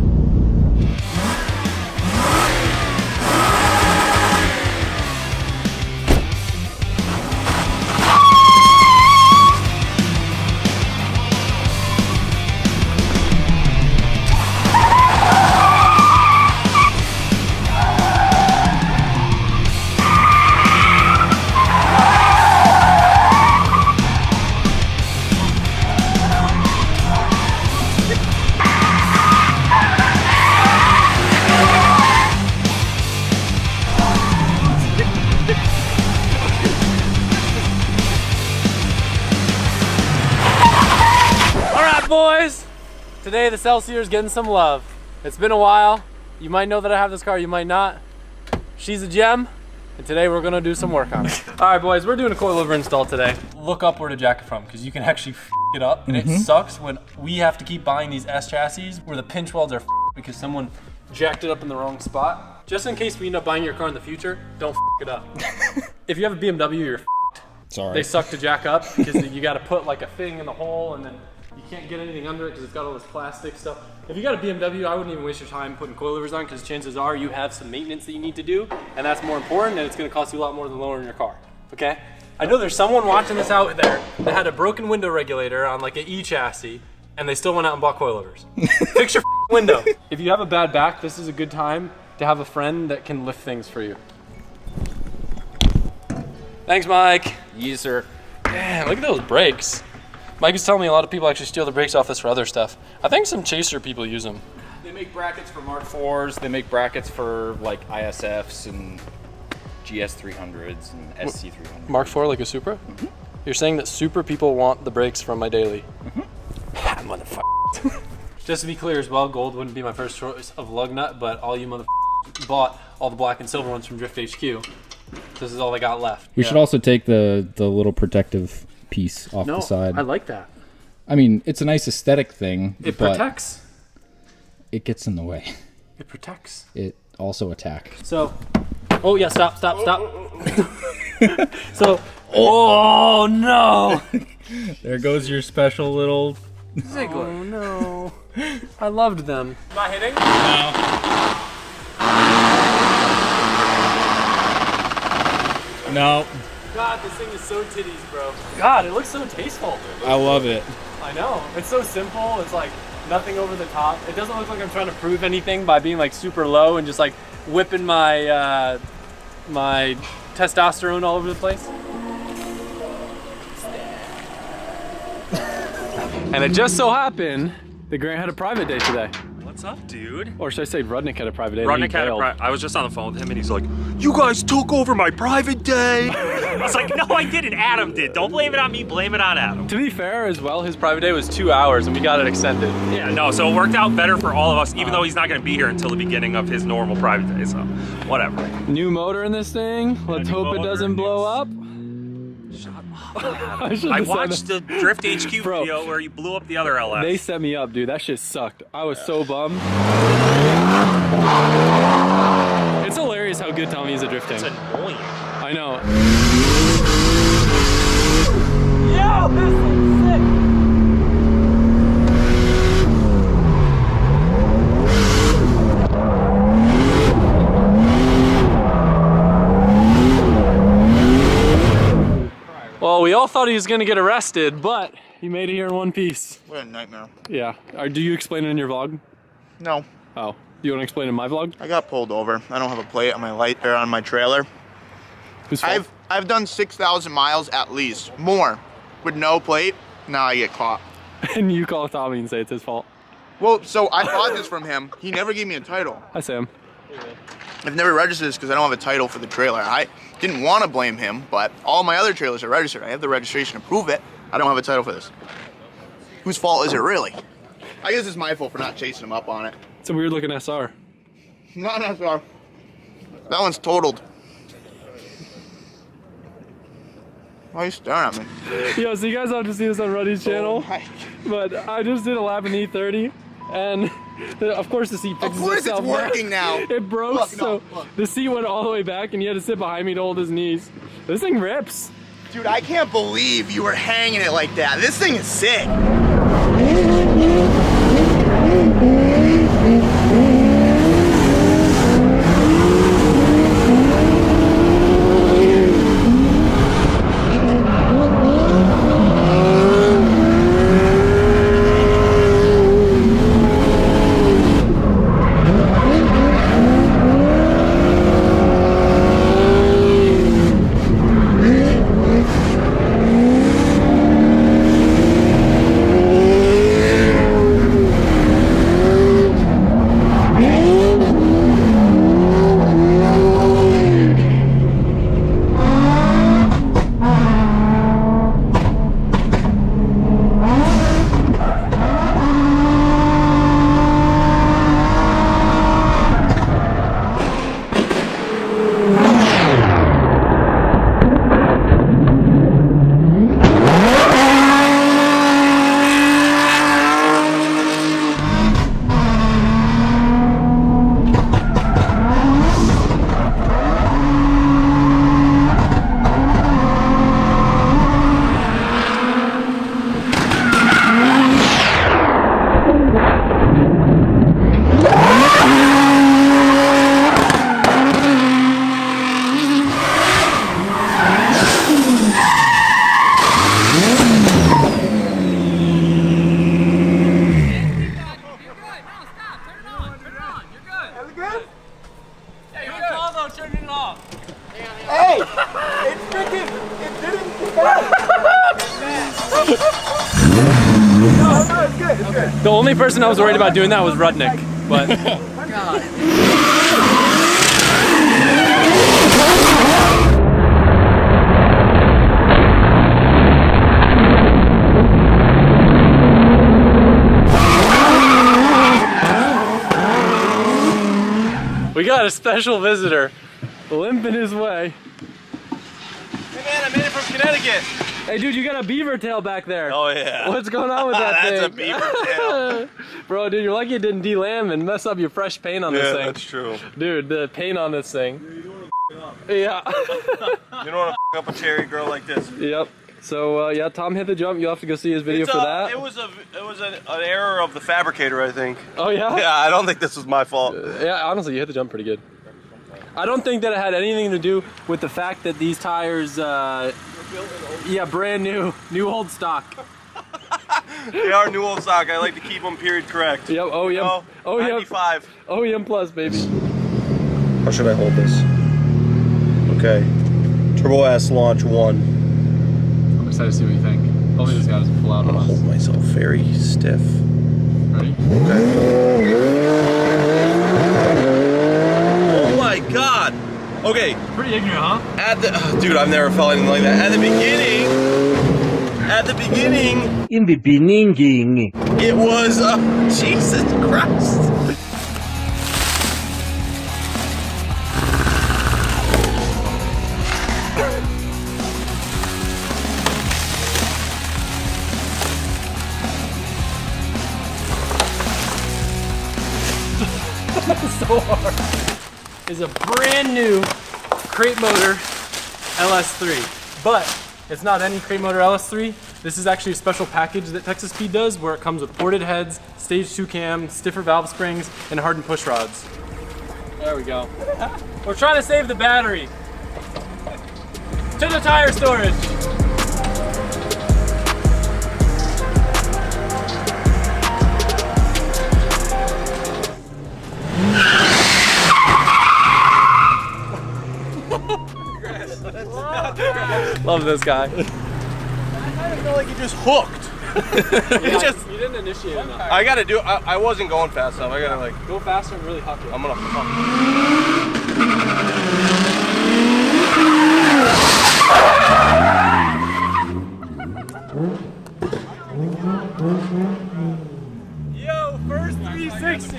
[SPEAKER 1] Alright, boys! Today the Celsior is getting some love. It's been a while. You might know that I have this car, you might not. She's a gem, and today we're gonna do some work on it. Alright, boys, we're doing a coilover install today. Look up where to jack it from, because you can actually f it up, and it sucks when we have to keep buying these S chassis where the pinch welds are f because someone jacked it up in the wrong spot. Just in case we end up buying your car in the future, don't f it up. If you have a BMW, you're f.
[SPEAKER 9] Sorry.
[SPEAKER 1] They suck to jack up because you got to put like a thing in the hole, and then you can't get anything under it because it's got all this plastic stuff. If you got a BMW, I wouldn't even waste your time putting coilovers on, because chances are you have some maintenance that you need to do, and that's more important, and it's going to cost you a lot more than lowering your car. Okay? I know there's someone watching this out there that had a broken window regulator on like an E chassis, and they still went out and bought coilovers. Fix your window. If you have a bad back, this is a good time to have a friend that can lift things for you. Thanks, Mike.
[SPEAKER 9] Yes, sir.
[SPEAKER 1] Man, look at those brakes. Mike was telling me a lot of people actually steal the brakes off this for other stuff. I think some chaser people use them.
[SPEAKER 9] They make brackets for Mark IVs. They make brackets for like ISFs and GS300s and SC300s.
[SPEAKER 1] Mark IV, like a Supra?
[SPEAKER 9] Mm-hmm.
[SPEAKER 1] You're saying that Supra people want the brakes from my daily?
[SPEAKER 9] Mm-hmm.
[SPEAKER 1] Motherfucker. Just to be clear as well, gold wouldn't be my first choice of lug nut, but all you motherfuckers bought all the black and silver ones from Drift HQ. This is all I got left.
[SPEAKER 10] We should also take the little protective piece off
[SPEAKER 1] No,
[SPEAKER 10] the side.
[SPEAKER 1] I like that.
[SPEAKER 10] I mean, it's a nice aesthetic thing.
[SPEAKER 1] It
[SPEAKER 10] but
[SPEAKER 1] protects.
[SPEAKER 10] It gets in the way.
[SPEAKER 1] It protects.
[SPEAKER 10] It also attacks.
[SPEAKER 1] So, oh yeah, stop. So, oh no!
[SPEAKER 10] There goes your special little
[SPEAKER 1] Ziggler. Oh no! I loved them. Am I hitting?
[SPEAKER 10] No.
[SPEAKER 1] God, this thing is so titties, bro. God, it looks so tasteful.
[SPEAKER 10] I love it.
[SPEAKER 1] I know. It's so simple. It's like nothing over the top. It doesn't look like I'm trying to prove anything by being like super low and just like whipping my my testosterone all over the place. And it just so happened that Grant had a private day today.
[SPEAKER 22] What's up, dude?
[SPEAKER 1] Or should I say Rudnick had a private day?
[SPEAKER 22] Rudnick had I was just on the phone with him and he's like, you guys took over my private day. I was like, no, I didn't. Adam did. Don't blame it on me. Blame it on Adam.
[SPEAKER 1] To be fair as well, his private day was 2 hours and we got it extended.
[SPEAKER 22] Yeah, no, so it worked out better for all of us, even though he's not going to be here until the beginning of his normal private day, so whatever.
[SPEAKER 1] New motor in this thing. Let's hope it doesn't blow up.
[SPEAKER 22] I watched the Drift HQ video where you blew up the other LS.
[SPEAKER 1] They set me up, dude. That shit sucked. I was so bummed. It's hilarious how good Tommy is at drifting.
[SPEAKER 22] It's annoying.
[SPEAKER 1] I know.
[SPEAKER 16] Yo, this thing's sick.
[SPEAKER 1] Well, we all thought he was gonna get arrested, but he made it here in one piece.
[SPEAKER 5] What a nightmare.
[SPEAKER 1] Yeah. Do you explain it in your vlog?
[SPEAKER 5] No.
[SPEAKER 1] Oh. Do you want to explain in my vlog?
[SPEAKER 5] I got pulled over. I don't have a plate on my light or on my trailer.
[SPEAKER 1] Whose fault?
[SPEAKER 5] I've done 6,000 miles at least, more, with no plate. Now I get caught.
[SPEAKER 1] And you call Tommy and say it's his fault.
[SPEAKER 5] Well, so I bought this from him. He never gave me a title.
[SPEAKER 1] Hi, Sam.
[SPEAKER 5] I've never registered this because I don't have a title for the trailer. I didn't want to blame him, but all my other trailers are registered. I have the registration to prove it. I don't have a title for this. Whose fault is it really? I guess it's my fault for not chasing him up on it.
[SPEAKER 1] It's a weird looking SR.
[SPEAKER 5] Not an SR. That one's totaled. Why are you staring at me?
[SPEAKER 1] Yo, so you guys have to see this on Ruddy's channel. But I just did a lap in E30, and of course the seat fixes itself.
[SPEAKER 5] Of course it's working now.
[SPEAKER 1] It broke,
[SPEAKER 5] Look,
[SPEAKER 1] so the seat went all the way back, and he had to sit behind me to hold his knees. This thing rips.
[SPEAKER 5] Dude, I can't believe you were hanging it like that. This thing is sick.
[SPEAKER 1] The only person I was worried about doing that was Rudnick, but. We got a special visitor limping his way.
[SPEAKER 7] Hey man, I made it from Connecticut.
[SPEAKER 1] Hey dude, you got a beaver tail back there.
[SPEAKER 7] Oh yeah.
[SPEAKER 1] What's going on with that thing?
[SPEAKER 7] That's a beaver tail.
[SPEAKER 1] Bro, dude, you're lucky it didn't de-lamb and mess up your fresh paint on this thing.
[SPEAKER 7] Yeah, that's true.
[SPEAKER 1] Dude, the paint on this thing. Yeah.
[SPEAKER 7] You don't want to up a cherry girl like this.
[SPEAKER 1] Yep. So yeah, Tom hit the jump. You'll have to go see his video for that.
[SPEAKER 7] It was an error of the fabricator, I think.
[SPEAKER 1] Oh yeah?
[SPEAKER 7] Yeah, I don't think this was my fault.
[SPEAKER 1] Yeah, honestly, you hit the jump pretty good. I don't think that it had anything to do with the fact that these tires, yeah, brand new old stock.
[SPEAKER 7] They are new old stock. I like to keep them period correct.
[SPEAKER 1] Yep, OEM.
[SPEAKER 7] You know,
[SPEAKER 1] OEM.
[SPEAKER 7] 95.
[SPEAKER 1] OEM plus, baby.
[SPEAKER 7] How should I hold this? Okay. Turbo S launch 1.
[SPEAKER 1] I'm excited to see what you think. Hopefully this guy doesn't pull out
[SPEAKER 7] I'm
[SPEAKER 1] on
[SPEAKER 7] gonna
[SPEAKER 1] us.
[SPEAKER 7] hold myself very stiff.
[SPEAKER 1] Ready?
[SPEAKER 7] Okay. Oh my god! Okay.
[SPEAKER 1] Pretty ignorant, huh?
[SPEAKER 7] At the dude, I've never felt anything like that. At the beginning.
[SPEAKER 3] In the beginning.
[SPEAKER 7] It was Jesus Christ.
[SPEAKER 1] So hard. Is a brand new crate motor LS3, but it's not any crate motor LS3. This is actually a special package that Texas Speed does, where it comes with ported heads, stage 2 cam, stiffer valve springs, and hardened push rods. There we go. We're trying to save the battery. To the tire storage. Love this guy.
[SPEAKER 7] I kind of feel like he just hooked.
[SPEAKER 1] You didn't initiate enough.
[SPEAKER 7] I gotta do. I wasn't going fast enough. I gotta like
[SPEAKER 1] go faster and really huck it.
[SPEAKER 7] I'm gonna huck.
[SPEAKER 1] Yo, first 360.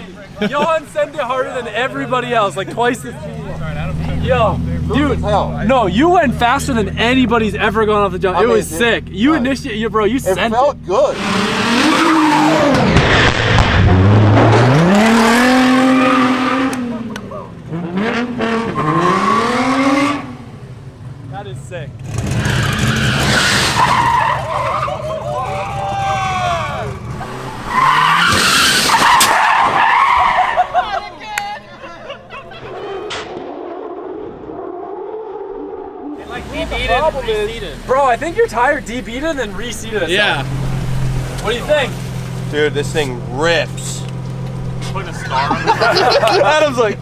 [SPEAKER 1] Johan sent it harder than everybody else, like twice the speed. Yo, dude, no, you went faster than anybody's ever gone off the jump. It was sick. You initiated, bro. You sent it.
[SPEAKER 7] It felt good.
[SPEAKER 1] That is sick. Bro, I think your tire debeated and then reseated itself. Yeah. What do you think?
[SPEAKER 7] Dude, this thing rips.
[SPEAKER 22] Put a star on
[SPEAKER 7] Adam's like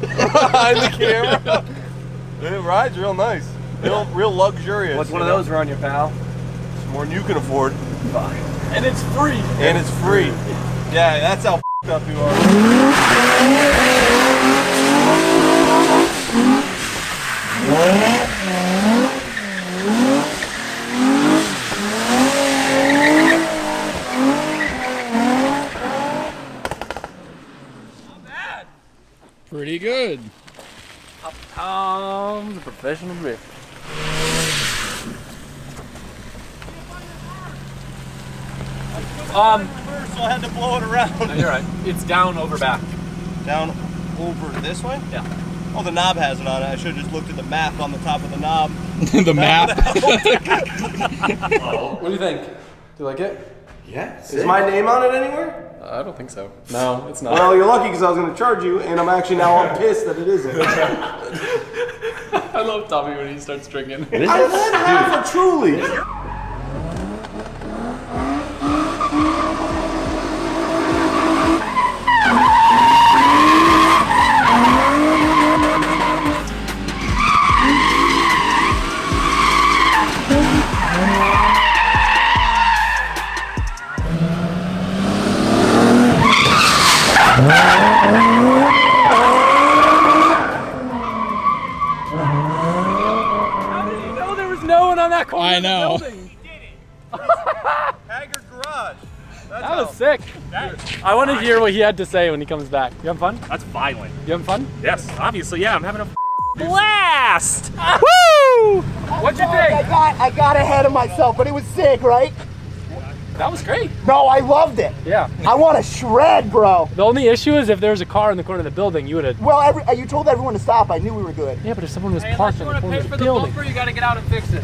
[SPEAKER 7] behind the camera. It rides real nice. Real luxurious.
[SPEAKER 1] What's one of those around your pal?
[SPEAKER 7] It's more than you can afford.
[SPEAKER 1] Fuck. And it's free.
[SPEAKER 7] And it's free. Yeah, that's how f***ed up you are.
[SPEAKER 2] Pretty good.
[SPEAKER 1] Tom's a professional drifter.
[SPEAKER 7] So I had to blow it around.
[SPEAKER 1] No, you're right. It's down over back.
[SPEAKER 7] Down over this way?
[SPEAKER 1] Yeah.
[SPEAKER 7] Oh, the knob has it on it. I should have just looked at the map on the top of the knob.
[SPEAKER 2] The map?
[SPEAKER 1] What do you think? Do you like it?
[SPEAKER 7] Yeah. Is my name on it anywhere?
[SPEAKER 1] I don't think so. No, it's not.
[SPEAKER 7] Well, you're lucky because I was going to charge you, and I'm actually now pissed that it isn't.
[SPEAKER 1] I love Tommy when he starts drinking.
[SPEAKER 7] I went half a Truly.
[SPEAKER 1] How did you know there was no one on that corner?
[SPEAKER 2] I know.
[SPEAKER 7] Haggard Garage.
[SPEAKER 1] That was sick. I want to hear what he had to say when he comes back. You having fun?
[SPEAKER 22] That's violent.
[SPEAKER 1] You having fun?
[SPEAKER 22] Yes, obviously, yeah. I'm having a blast. Woo!
[SPEAKER 1] What'd you think?
[SPEAKER 5] I got ahead of myself, but it was sick, right?
[SPEAKER 1] That was great.
[SPEAKER 5] No, I loved it.
[SPEAKER 1] Yeah.
[SPEAKER 5] I want to shred, bro.
[SPEAKER 1] The only issue is if there was a car in the corner of the building, you would have.
[SPEAKER 5] Well, you told everyone to stop. I knew we were good.
[SPEAKER 1] Yeah, but if someone was parked in the corner of the building.
[SPEAKER 2] You gotta get out and fix it.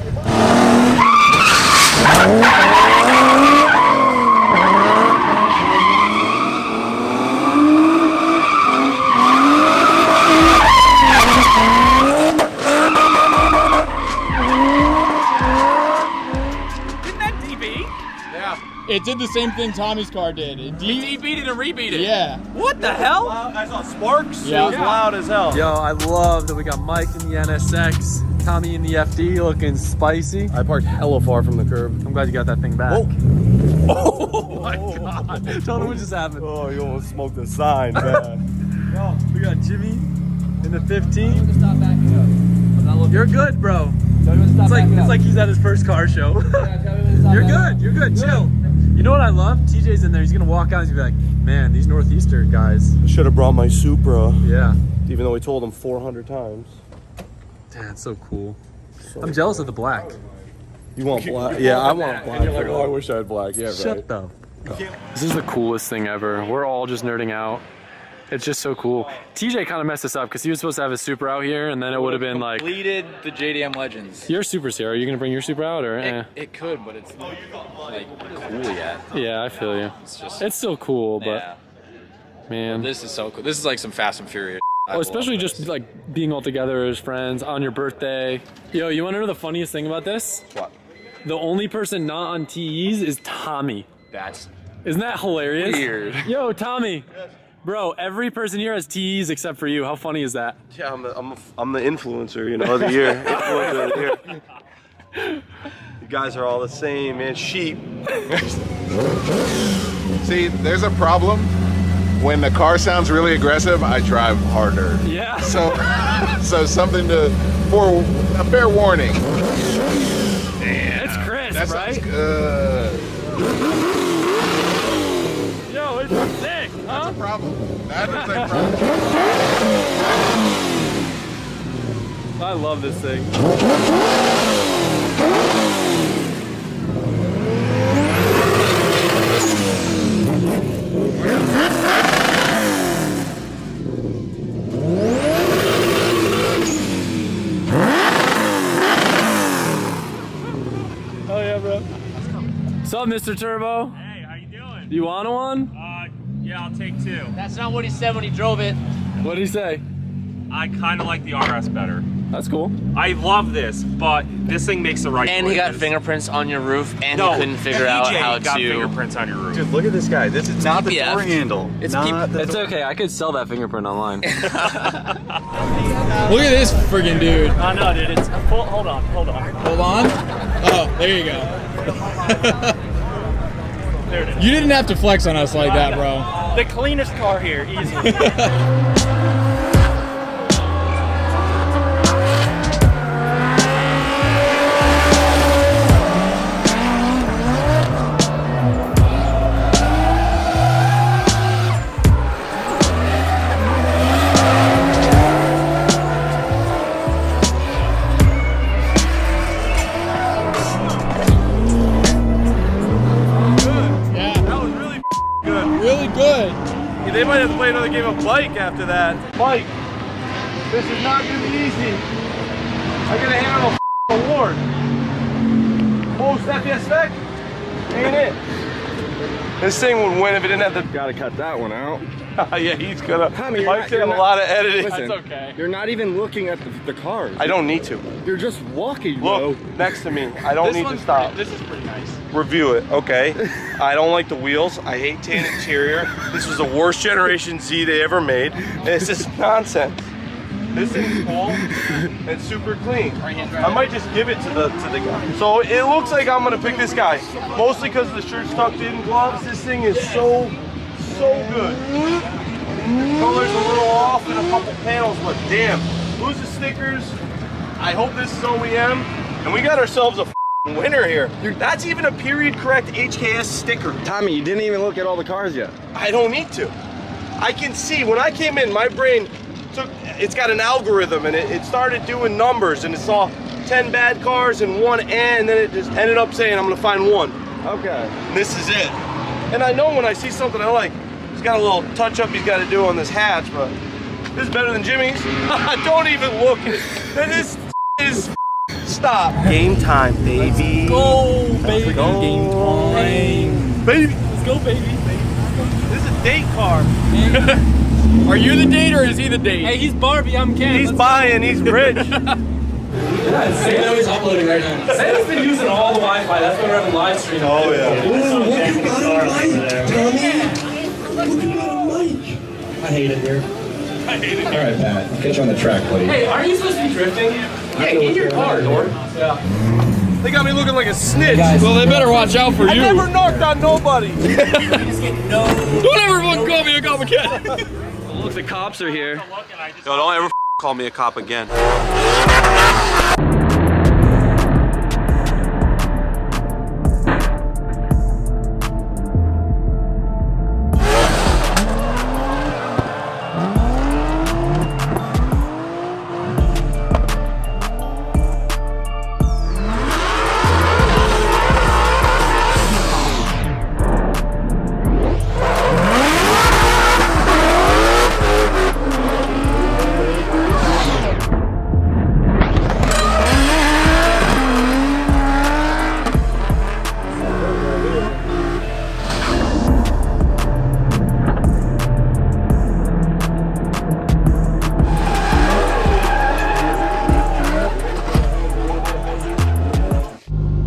[SPEAKER 11] It did the same thing Tommy's car did. It
[SPEAKER 2] DB'd it and rebeat it.
[SPEAKER 11] Yeah.
[SPEAKER 2] What the hell?
[SPEAKER 7] I saw sparks.
[SPEAKER 11] Yeah.
[SPEAKER 7] It was loud as hell.
[SPEAKER 1] Yo, I love that we got Mike in the NSX, Tommy in the FD looking spicy.
[SPEAKER 7] I parked hella far from the curb.
[SPEAKER 1] I'm glad you got that thing back.
[SPEAKER 7] Oh
[SPEAKER 1] my God. Tell them what just happened.
[SPEAKER 7] Oh, you almost smoked a sign, man.
[SPEAKER 1] Yo, we got Jimmy in the 15. Stop backing up. You're good, bro. It's like he's at his first car show. You're good. You're good. Chill. You know what I love? TJ's in there. He's gonna walk out and he's gonna be like, man, these Northeastern guys.
[SPEAKER 7] I should have brought my Supra.
[SPEAKER 1] Yeah.
[SPEAKER 7] Even though we told him 400 times.
[SPEAKER 1] Damn, it's so cool. I'm jealous of the black.
[SPEAKER 7] You want black? Yeah, I want black.
[SPEAKER 2] And you're like, oh, I wish I had black. Yeah, right.
[SPEAKER 1] Shut up. This is the coolest thing ever. We're all just nerding out. It's just so cool. TJ kind of messed us up because he was supposed to have his Supra out here, and then it would have been like.
[SPEAKER 2] Completed the JDM Legends.
[SPEAKER 1] Your Super Sierra, are you gonna bring your Supra out or?
[SPEAKER 2] It could, but it's like cool yet.
[SPEAKER 1] Yeah, I feel you. It's still cool, but
[SPEAKER 2] yeah.
[SPEAKER 1] Man,
[SPEAKER 2] This is so cool. This is like some Fast and Furious.
[SPEAKER 1] oh, especially just like being all together as friends on your birthday. Yo, you want to know the funniest thing about this?
[SPEAKER 7] What?
[SPEAKER 1] The only person not on TEs is Tommy. Isn't that hilarious?
[SPEAKER 2] Weird.
[SPEAKER 1] Yo, Tommy. Bro, every person here has TEs except for you. How funny is that?
[SPEAKER 7] Yeah, I'm the influencer, you know, of the year. Influencer of the year. You guys are all the same, man. Sheep.
[SPEAKER 13] See, there's a problem. When the car sounds really aggressive, I drive harder.
[SPEAKER 1] Yeah.
[SPEAKER 13] So something for a fair warning.
[SPEAKER 1] Damn. It's Chris,
[SPEAKER 13] that
[SPEAKER 1] right?
[SPEAKER 13] Sounds good.
[SPEAKER 1] Yo, it's sick, huh?
[SPEAKER 13] That's a problem. That is a problem.
[SPEAKER 1] I love this thing. Oh yeah, bro. What's up, Mr. Turbo?
[SPEAKER 22] Hey, how you doing?
[SPEAKER 1] You want one?
[SPEAKER 22] Yeah, I'll take two.
[SPEAKER 2] That's not what he said when he drove it.
[SPEAKER 1] What did he say?
[SPEAKER 22] I kind of like the RS better.
[SPEAKER 1] That's cool.
[SPEAKER 22] I love this, but this thing makes the right
[SPEAKER 14] And he got
[SPEAKER 22] choices.
[SPEAKER 14] fingerprints on your roof, and
[SPEAKER 22] No,
[SPEAKER 14] he couldn't figure out
[SPEAKER 22] TJ
[SPEAKER 14] how
[SPEAKER 22] got
[SPEAKER 14] to.
[SPEAKER 22] fingerprints on your roof.
[SPEAKER 7] Dude, look at this guy. This is not the
[SPEAKER 14] PPF.
[SPEAKER 7] door handle.
[SPEAKER 14] It's
[SPEAKER 1] It's okay. I could sell that fingerprint online.
[SPEAKER 11] Look at this friggin' dude.
[SPEAKER 22] Oh no, dude, it's full. Hold on.
[SPEAKER 11] Hold on. Oh, there you go.
[SPEAKER 22] There it is.
[SPEAKER 11] You didn't have to flex on us like that, bro.
[SPEAKER 22] The cleanest car here, easy.
[SPEAKER 11] Really good.
[SPEAKER 7] Yeah, they might have to play another game of bike after that. Mike, this is not gonna be easy. I gotta handle a award. Most FPS spec? Ain't it? This thing would win if it didn't have the.
[SPEAKER 17] Gotta cut that one out.
[SPEAKER 7] Yeah, he's gonna.
[SPEAKER 17] Tommy,
[SPEAKER 7] Mike's doing a lot of editing.
[SPEAKER 17] Listen,
[SPEAKER 7] That's okay.
[SPEAKER 17] You're not even looking at the cars.
[SPEAKER 7] I don't need to.
[SPEAKER 17] You're just walking,
[SPEAKER 7] Look,
[SPEAKER 17] bro.
[SPEAKER 7] next to me. I don't need to stop.
[SPEAKER 22] This is pretty nice.
[SPEAKER 7] Review it, okay? I don't like the wheels. I hate tan interior. This was the worst Generation Z they ever made. And it's just nonsense. This thing's cool and super clean. I might just give it to the guy. So it looks like I'm gonna pick this guy, mostly because the shirt's tucked in, gloves. This thing is so good. Color's a little off in a couple panels, but damn. Lose the stickers. I hope this is OEM. And we got ourselves a winner here. That's even a period correct HKS sticker.
[SPEAKER 17] Tommy, you didn't even look at all the cars yet.
[SPEAKER 7] I don't need to. I can see, when I came in, my brain it's got an algorithm and it started doing numbers and it saw 10 bad cars and 1 and then it just ended up saying I'm gonna find 1.
[SPEAKER 17] Okay.
[SPEAKER 7] And this is it. And I know when I see something I like, he's got a little touch up he's got to do on this hatch, but this is better than Jimmy's. Don't even look at it. This is stop. Game time, baby.
[SPEAKER 15] Go, baby.
[SPEAKER 7] Let's go.
[SPEAKER 15] Game time.
[SPEAKER 7] Baby.
[SPEAKER 15] Let's go, baby.
[SPEAKER 7] This is a date car.
[SPEAKER 2] Are you the date or is he the date?
[SPEAKER 15] Hey, he's Barbie, I'm Ken.
[SPEAKER 7] He's buying, he's rich.
[SPEAKER 15] Sam's uploading right now. Sam's been using all the Wi-Fi. That's why we're having live stream.
[SPEAKER 7] Oh yeah.
[SPEAKER 4] I hate it here.
[SPEAKER 7] I hate it.
[SPEAKER 4] All right, Pat. I'll catch you on the track, buddy.
[SPEAKER 15] Hey, aren't you supposed to be drifting? Hey, in your car, Dor. Yeah.
[SPEAKER 7] They got me looking like a snitch.
[SPEAKER 2] Well, they better watch out for
[SPEAKER 7] I
[SPEAKER 2] you.
[SPEAKER 7] never knocked on nobody.
[SPEAKER 2] Don't ever fucking call me a copycat.
[SPEAKER 11] Look, the cops are here.
[SPEAKER 7] Yo, don't ever call me a cop again.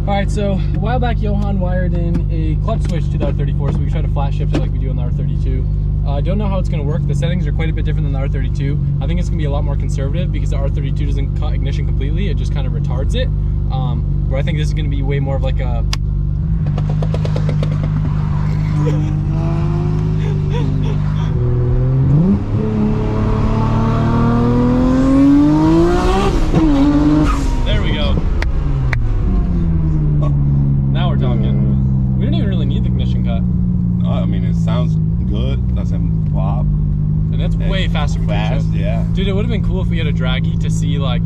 [SPEAKER 15] Alright, so a while back Johan wired in a clutch switch to the R34, so we try to flash shift it like we do on the R32. I don't know how it's going to work. The settings are quite a bit different than the R32. I think it's going to be a lot more conservative because the R32 doesn't cut ignition completely, it just kind of retards it. Where I think this is going to be way more of like a... There we go. Now we're talking. We don't even really need the ignition cut.
[SPEAKER 6] I mean, it sounds good. Doesn't pop.
[SPEAKER 15] And that's way faster.
[SPEAKER 6] Fast, yeah.
[SPEAKER 15] Dude, it would have been cool if we had a draggy to see like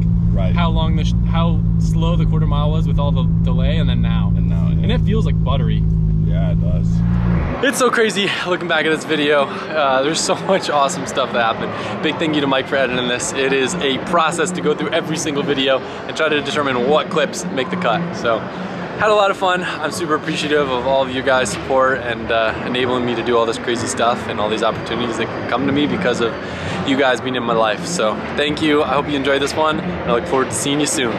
[SPEAKER 15] how long how slow the quarter mile was with all the delay, and then now.
[SPEAKER 6] Yeah.
[SPEAKER 15] And it feels like buttery.
[SPEAKER 6] Yeah, it does.
[SPEAKER 1] It's so crazy looking back at this video. There's so much awesome stuff that happened. Big thank you to Mike for editing this. It is a process to go through every single video and try to determine what clips make the cut. So, had a lot of fun. I'm super appreciative of all of you guys' support and enabling me to do all this crazy stuff and all these opportunities that come to me because of you guys being in my life. So, thank you. I hope you enjoyed this one. I look forward to seeing you soon.